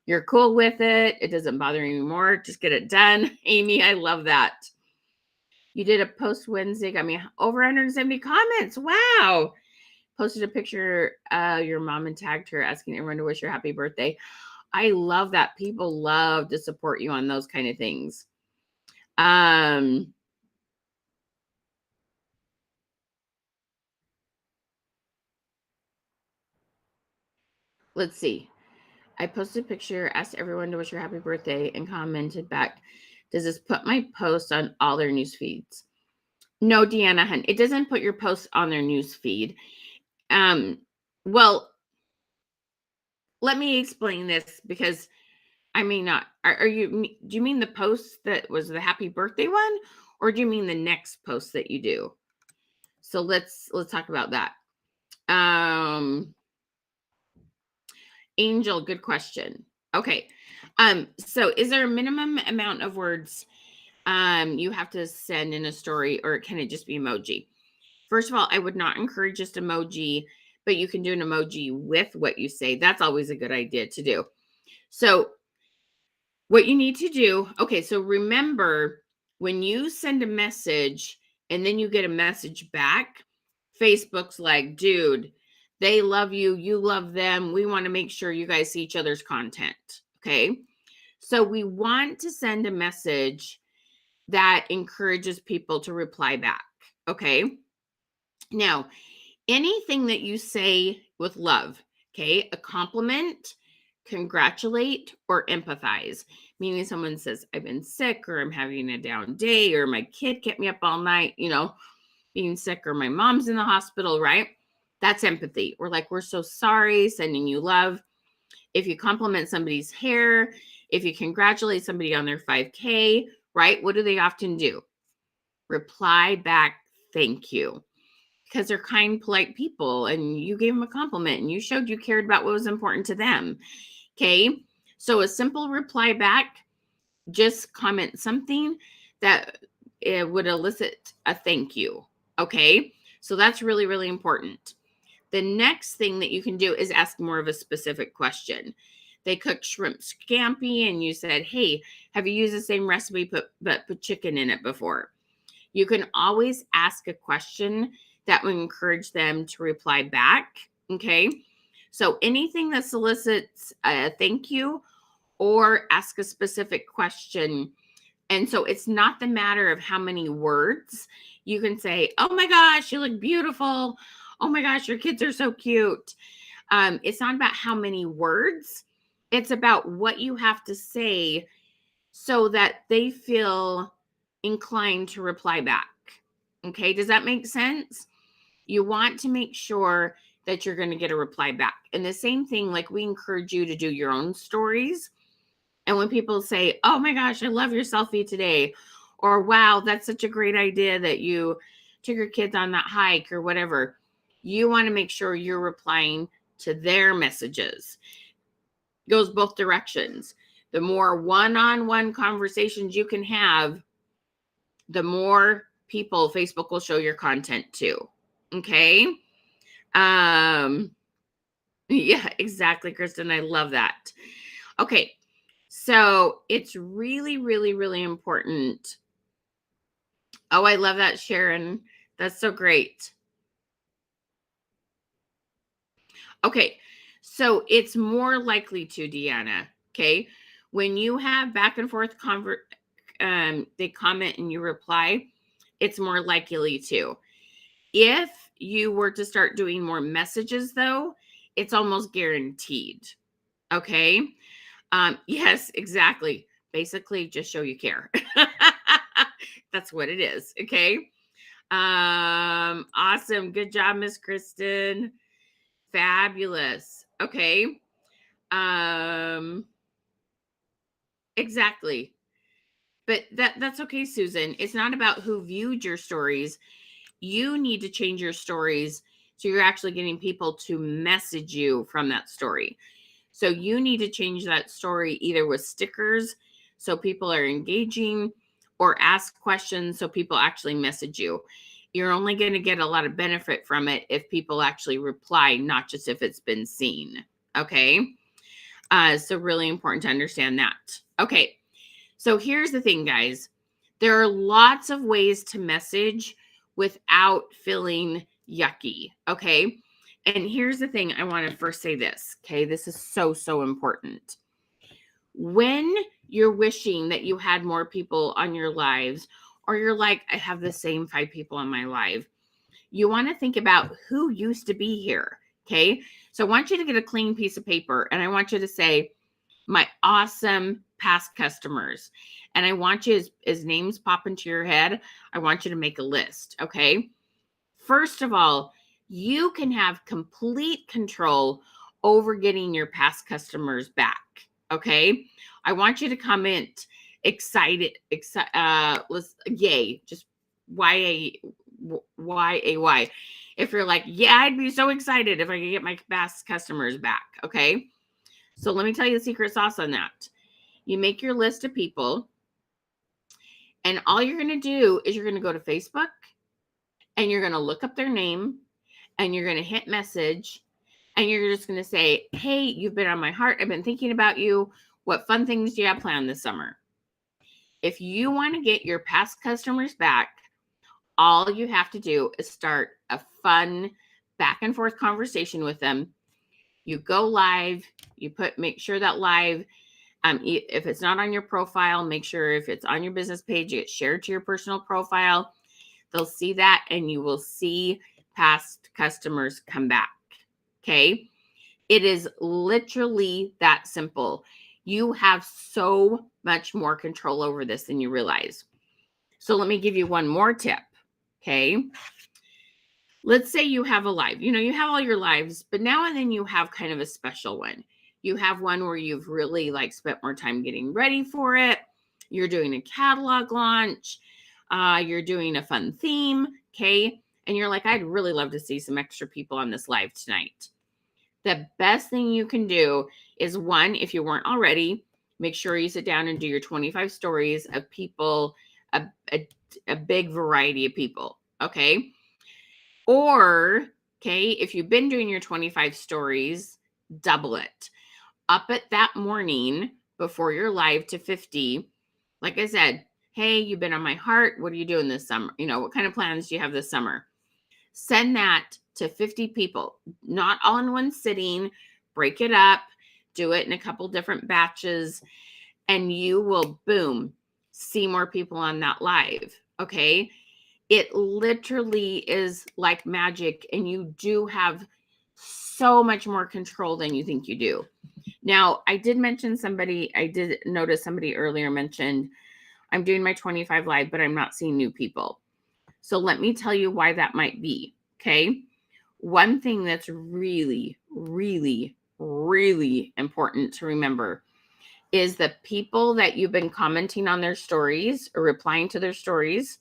You're cool with it. It doesn't bother you anymore. Just get it done. Amy, I love that. You did a post Wednesday, got me over 170 comments. Wow. Posted a picture your mom and tagged her asking everyone to wish her happy birthday. I love that. People love to support you on those kind of things. Let's see. I posted a picture, asked everyone to wish her happy birthday, and commented back, does this put my post on all their news feeds? No, Deanna Hunt, it doesn't put your posts on their news feed. Well, let me explain this because I may not. Are you? Do you mean the post that was the happy birthday one, or do you mean the next post that you do? So let's talk about that. Angel, good question. Okay. So is there a minimum amount of words you have to send in a story, or can it just be emoji? First of all, I would not encourage just emoji, but you can do an emoji with what you say. That's always a good idea to do. So what you need to do, okay, so remember when you send a message and then you get a message back, Facebook's like, dude, they love you, you love them. We want to make sure you guys see each other's content. Okay. So we want to send a message that encourages people to reply back. Okay. Now, anything that you say with love, okay, a compliment, congratulate, or empathize, meaning someone says, I've been sick, or I'm having a down day, or my kid kept me up all night, you know, being sick, or my mom's in the hospital, right? That's empathy. We're like, we're so sorry, sending you love. If you compliment somebody's hair, if you congratulate somebody on their 5K, right? What do they often do? Reply back, thank you. Because they're kind, polite people, and you gave them a compliment and you showed you cared about what was important to them. Okay. So a simple reply back, just comment something that it would elicit a thank you. Okay. So that's really, really important. The next thing that you can do is ask more of a specific question. They cooked shrimp scampi and you said, hey, have you used the same recipe but put chicken in it before? You can always ask a question that will encourage them to reply back. Okay. So anything that solicits a thank you or ask a specific question. And so it's not the matter of how many words. You can say, oh my gosh, you look beautiful. Oh my gosh, your kids are so cute. It's not about how many words. It's about what you have to say so that they feel inclined to reply back. Okay, does that make sense? You want to make sure that you're going to get a reply back. And the same thing, like we encourage you to do your own stories. And when people say, oh my gosh, I love your selfie today, or wow, that's such a great idea that you took your kids on that hike or whatever, you want to make sure you're replying to their messages. It goes both directions. The more one-on-one conversations you can have, the more people Facebook will show your content to. Okay. Um, yeah, exactly, Kristen. I love that. Okay. So it's really, really, really important. Oh, I love that, Sharon. That's so great. Okay. So it's more likely to, Deanna. Okay. When you have back and forth they comment and you reply, it's more likely to. If you were to start doing more messages, though, it's almost guaranteed. Okay. Yes, exactly. Basically, just show you care. That's what it is. Okay. Awesome. Good job, Miss Kristen. Fabulous. Okay. Um, exactly. But that's okay, Susan. It's not about who viewed your stories. You need to change your stories so you're actually getting people to message you from that story. So you need to change that story either with stickers so people are engaging or ask questions so people actually message you. You're only going to get a lot of benefit from it if people actually reply, not just if it's been seen. Okay. So really important to understand that. Okay. So here's the thing, guys. There are lots of ways to message without feeling yucky. Okay. And here's the thing, I want to first say this. Okay. This is so, so important. When you're wishing that you had more people on your lives, or you're like, I have the same 5 people on my life, you want to think about who used to be here. Okay. So I want you to get a clean piece of paper and I want you to say, my awesome past customers. And I want you, as names pop into your head, I want you to make a list. Okay. First of all, you can have complete control over getting your past customers back. Okay. I want you to comment excited, yay, just Y-A-Y. If you're like, yeah, I'd be so excited if I could get my past customers back. Okay. So let me tell you the secret sauce on that. You make your list of people, and all you're going to do is you're going to go to Facebook and you're going to look up their name and you're going to hit message and you're just going to say, hey, you've been on my heart. I've been thinking about you. What fun things do you have planned this summer? If you want to get your past customers back, all you have to do is start a fun back and forth conversation with them. You go live, make sure that live, if it's not on your profile, make sure if it's on your business page, it gets shared to your personal profile. They'll see that and you will see past customers come back. Okay. It is literally that simple. You have so much more control over this than you realize. So let me give you one more tip. Okay. Let's say you have a live, you have all your lives, but now and then you have kind of a special one. You have one where you've really spent more time getting ready for it. You're doing a catalog launch. You're doing a fun theme. Okay. And you're like, I'd really love to see some extra people on this live tonight. The best thing you can do is, one, if you weren't already, make sure you sit down and do your 25 stories of people, a big variety of people. Okay. Or, okay, if you've been doing your 25 stories, double it. Up at that morning before you're live to 50. Like I said, hey, you've been on my heart. What are you doing this summer? What kind of plans do you have this summer? Send that to 50 people, not all in one sitting. Break it up, do it in a couple different batches, and you will, boom, see more people on that live. Okay. It literally is like magic, and you do have so much more control than you think you do. Now, I did notice somebody earlier mentioned, I'm doing my 25 live, but I'm not seeing new people. So let me tell you why that might be. Okay. One thing that's really, really, really important to remember is the people that you've been commenting on their stories or replying to their stories.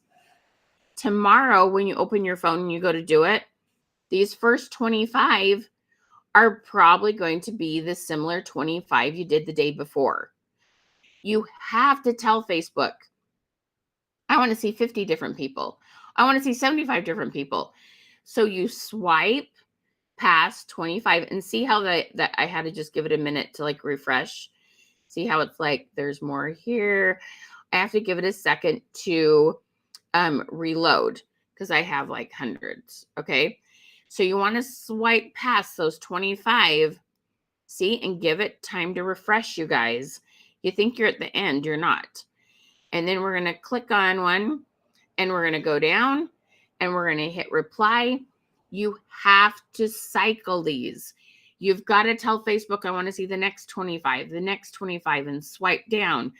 Tomorrow, when you open your phone and you go to do it, these first 25 are probably going to be the similar 25 you did the day before. You have to tell Facebook, I want to see 50 different people. I want to see 75 different people. So you swipe past 25 and see how that I had to just give it a minute to like refresh. See how it's like there's more here. I have to give it a second to reload because I have like hundreds. Okay. So you want to swipe past those 25, see, and give it time to refresh, you guys. You think you're at the end, you're not. And then we're going to click on one and we're going to go down and we're going to hit reply. You have to cycle these. You've got to tell Facebook, I want to see the next 25, the next 25, and swipe down.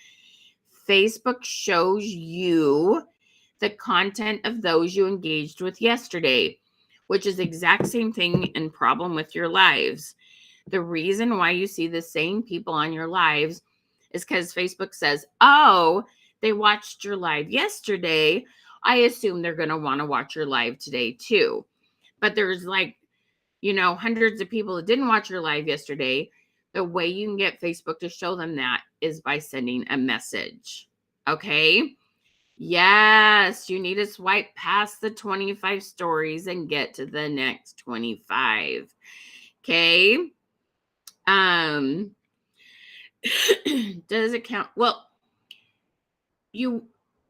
Facebook shows you the content of those you engaged with yesterday, which is the exact same thing and problem with your lives. The reason why you see the same people on your lives is because Facebook says, oh, they watched your live yesterday. I assume they're going to want to watch your live today too. But there's like, hundreds of people that didn't watch your live yesterday. The way you can get Facebook to show them that is by sending a message. Okay. Yes, you need to swipe past the 25 stories and get to the next 25. Okay. Does it count? Well, you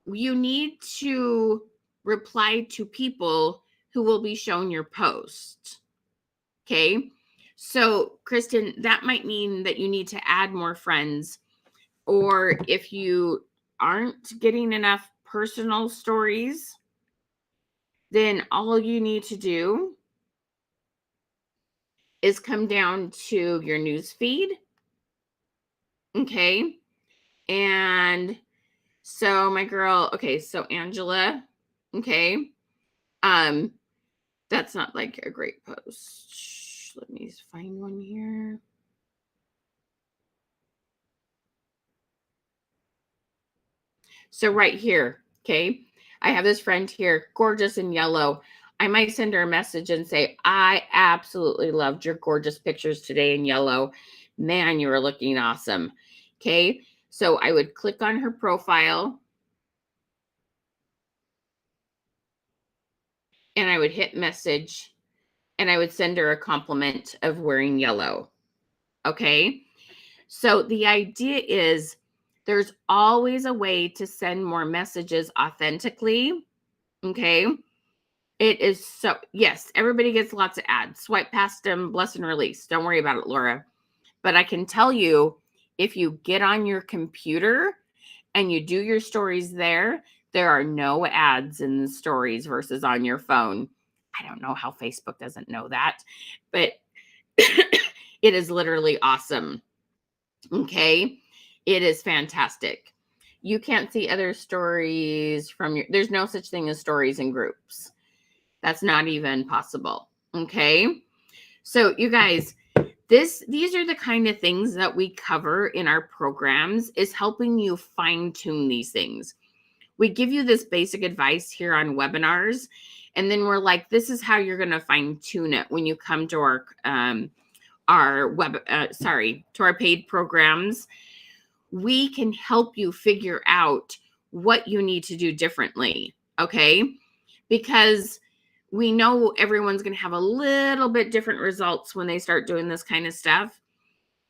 need to reply to people who will be shown your post. Okay. So, Kristen, that might mean that you need to add more friends, or if you aren't getting enough personal stories, then all you need to do is come down to your news feed. Okay. And so my girl, okay, so Angela, okay. That's not like a great post. Let me find one here. So right here, okay, I have this friend here, gorgeous in yellow. I might send her a message and say, I absolutely loved your gorgeous pictures today in yellow. Man, you are looking awesome. Okay, so I would click on her profile and I would hit message and I would send her a compliment of wearing yellow. Okay, so the idea is there's always a way to send more messages authentically. Okay. It is so, yes, everybody gets lots of ads. Swipe past them, bless and release. Don't worry about it, Laura. But I can tell you, if you get on your computer and you do your stories there, there are no ads in the stories versus on your phone. I don't know how Facebook doesn't know that, but it is literally awesome. Okay. It is fantastic. You can't see other stories from there's no such thing as stories in groups. That's not even possible. Okay. So you guys, these are the kind of things that we cover in our programs, is helping you fine tune these things. We give you this basic advice here on webinars, and then we're like, this is how you're going to fine tune it when you come to our to our paid programs. We can help you figure out what you need to do differently. Okay. Because we know everyone's going to have a little bit different results when they start doing this kind of stuff.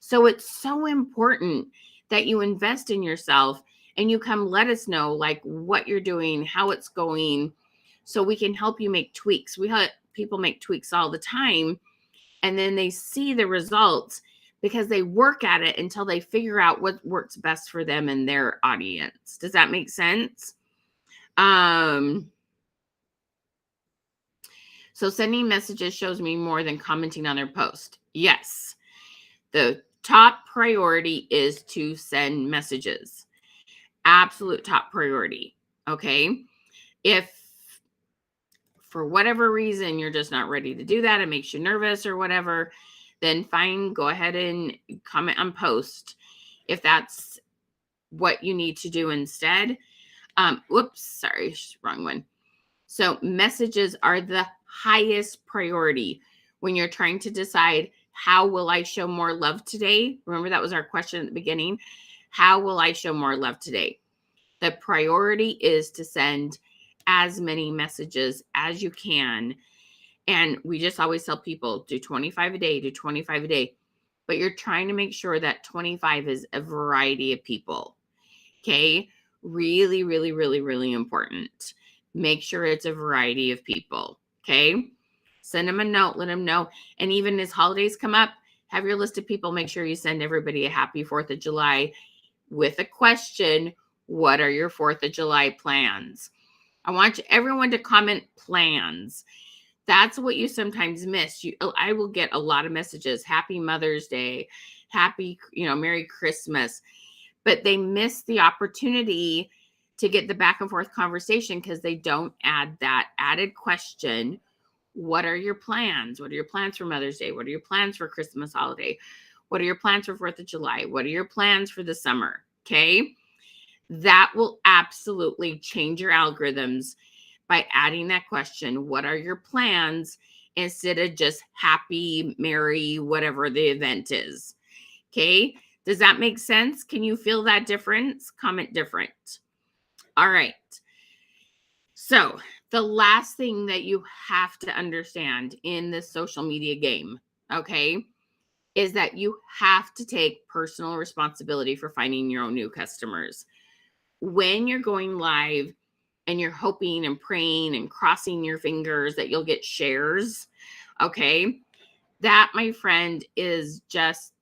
So it's so important that you invest in yourself and you come let us know like what you're doing, how it's going, so we can help you make tweaks. We help people make tweaks all the time, and then they see the results because they work at it until they figure out what works best for them and their audience. Does that make sense? So sending messages shows me more than commenting on their post. Yes. The top priority is to send messages. Absolute top priority. Okay. If for whatever reason you're just not ready to do that, it makes you nervous or whatever, then fine, go ahead and comment on post if that's what you need to do instead. Whoops, sorry, wrong one. So messages are the highest priority when you're trying to decide, how will I show more love today? Remember, that was our question at the beginning. How will I show more love today? The priority is to send as many messages as you can. And we just always tell people do 25 a day, do 25 a day. But you're trying to make sure that 25 is a variety of people. Okay. Really, really, really, really important. Make sure it's a variety of people. Okay. Send them a note, let them know. And even as holidays come up, have your list of people. Make sure you send everybody a happy 4th of July with a question. What are your 4th of July plans? I want everyone to comment plans. That's what you sometimes miss. I will get a lot of messages. Happy Mother's Day. Happy, Merry Christmas. But they miss the opportunity to get the back and forth conversation because they don't add that added question. What are your plans? What are your plans for Mother's Day? What are your plans for Christmas holiday? What are your plans for 4th of July? What are your plans for the summer? Okay. That will absolutely change your algorithms by adding that question. What are your plans? Instead of just happy, merry, whatever the event is. Okay. Does that make sense? Can you feel that difference? Comment different. All right. So the last thing that you have to understand in this social media game, okay, is that you have to take personal responsibility for finding your own new customers. When you're going live and you're hoping and praying and crossing your fingers that you'll get shares, okay, that, my friend, is just,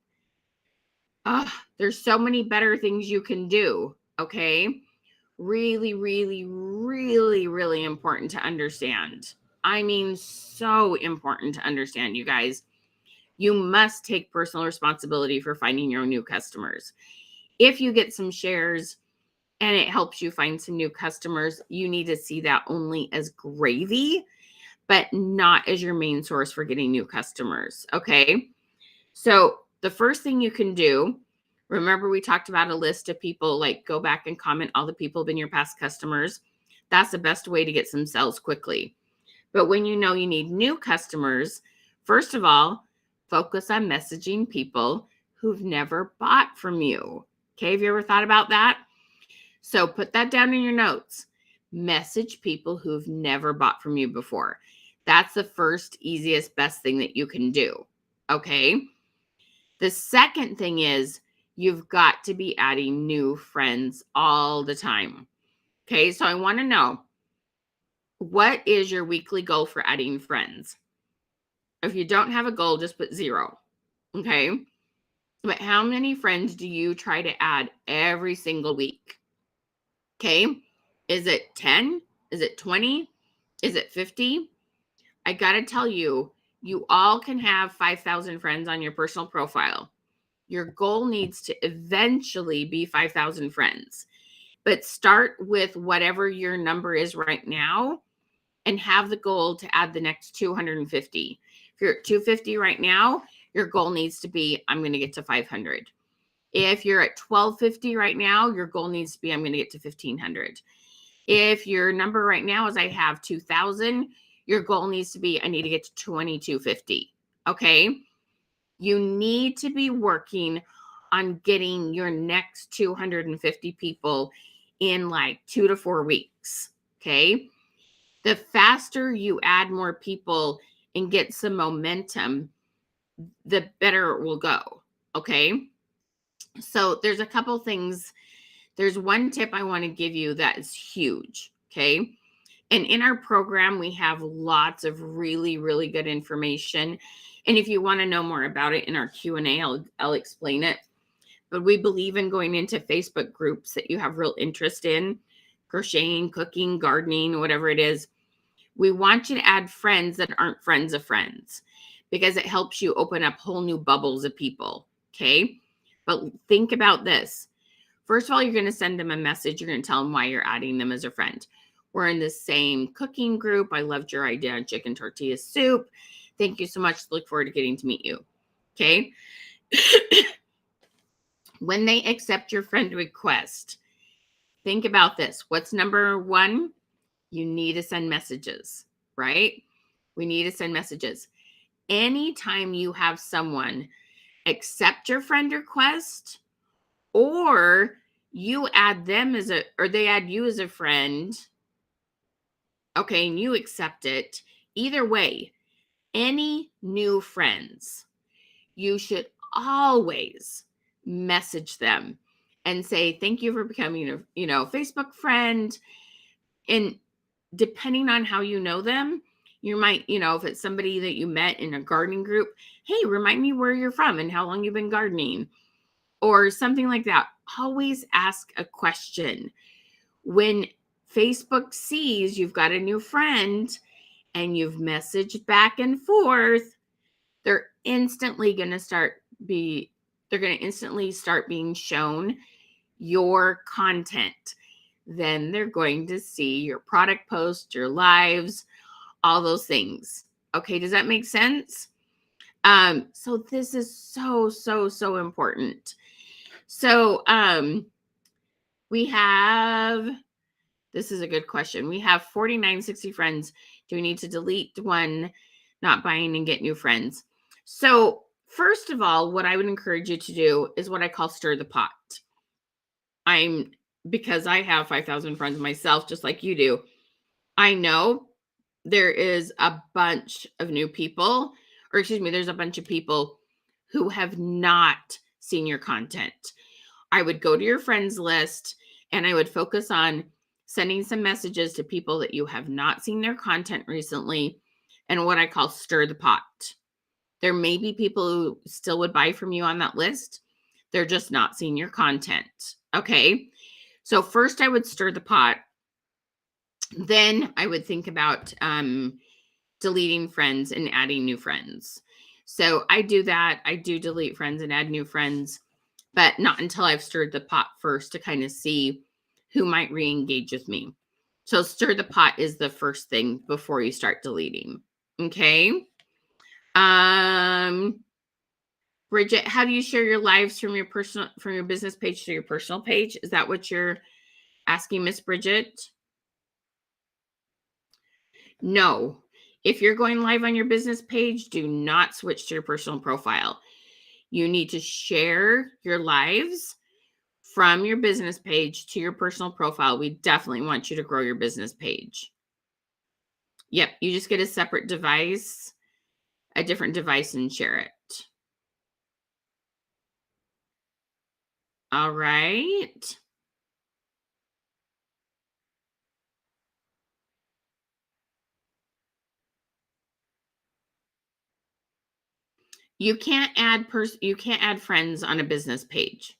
there's so many better things you can do, okay? Really, really, really, really important to understand. I mean, so important to understand, you guys. You must take personal responsibility for finding your own new customers. If you get some shares and it helps you find some new customers, you need to see that only as gravy, but not as your main source for getting new customers. Okay. So the first thing you can do, remember we talked about a list of people, like go back and comment all the people who've been your past customers. That's the best way to get some sales quickly. But when you know you need new customers, first of all, focus on messaging people who've never bought from you. Okay. Have you ever thought about that? So put that down in your notes. Message people who've never bought from you before. That's the first, easiest, best thing that you can do. Okay. The second thing is you've got to be adding new friends all the time. Okay. So I want to know, what is your weekly goal for adding friends? If you don't have a goal, just put 0. Okay. But how many friends do you try to add every single week? Okay. Is it 10? Is it 20? Is it 50? I got to tell you, you all can have 5,000 friends on your personal profile. Your goal needs to eventually be 5,000 friends. But start with whatever your number is right now and have the goal to add the next 250. If you're at 250 right now, your goal needs to be, I'm going to get to 500. If you're at 1250 right now, your goal needs to be, I'm going to get to 1500. If your number right now is I have 2,000, your goal needs to be I need to get to 2250. Okay. You need to be working on getting your next 250 people in like 2 to 4 weeks. Okay. The faster you add more people and get some momentum, the better it will go. Okay. So there's a couple things. There's one tip I want to give you that is huge. Okay. And in our program, we have lots of really, really good information. And if you want to know more about it in our Q&A, I'll explain it. But we believe in going into Facebook groups that you have real interest in, crocheting, cooking, gardening, whatever it is. We want you to add friends that aren't friends of friends because it helps you open up whole new bubbles of people. Okay. But think about this. First of all, you're going to send them a message. You're going to tell them why you're adding them as a friend. We're in the same cooking group. I loved your idea on chicken tortilla soup. Thank you so much. Look forward to getting to meet you. Okay. When they accept your friend request, think about this. What's number one? You need to send messages, right? We need to send messages. Anytime you have someone accept your friend request, or you add them or they add you as a friend, okay, and you accept it, either way, any new friends, you should always message them and say, thank you for becoming a Facebook friend. And depending on how you know them, you might, if it's somebody that you met in a gardening group, hey, remind me where you're from and how long you've been gardening or something like that. Always ask a question. When Facebook sees you've got a new friend and you've messaged back and forth, they're instantly going to start being shown your content. Then they're going to see your product post, your lives, all those things. Okay, does that make sense? So this is so, so, so important. So we have, this is a good question. We have 4960 friends. Do we need to delete one, not buying and get new friends? So first of all, what I would encourage you to do is what I call stir the pot. Because I have 5,000 friends myself, just like you do, I know there is a bunch of new people, there's a bunch of people who have not seen your content. I would go to your friends list and I would focus on sending some messages to people that you have not seen their content recently and what I call stir the pot. There may be people who still would buy from you on that list. They're just not seeing your content. Okay. So first I would stir the pot. Then I would think about deleting friends and adding new friends. So I do that. I do delete friends and add new friends, but not until I've stirred the pot first to kind of see who might re-engage with me. So stir the pot is the first thing before you start deleting. Okay. Bridget, how do you share your lives from your business page to your personal page? Is that what you're asking, Miss Bridget? No. If you're going live on your business page, do not switch to your personal profile. You need to share your lives from your business page to your personal profile. We definitely want you to grow your business page. Yep, you just get a separate device, a different device, and share it. All right. You can't add friends on a business page.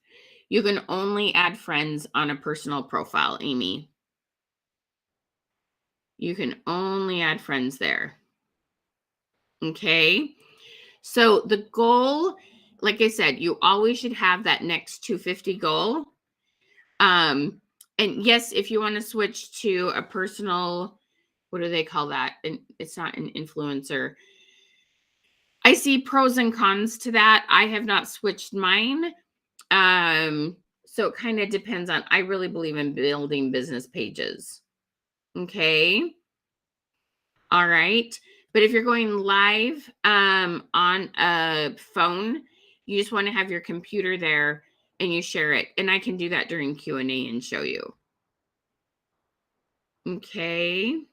You can only add friends on a personal profile, Amy. You can only add friends there. Okay. So the goal, like I said, you always should have that next 250 goal. And yes, if you want to switch to a personal, what do they call that? And it's not an influencer. I see pros and cons to that. I have not switched mine. So it kind of depends on, I really believe in building business pages. Okay. All right. But if you're going live on a phone, you just want to have your computer there and you share it. And I can do that during Q&A and show you. Okay.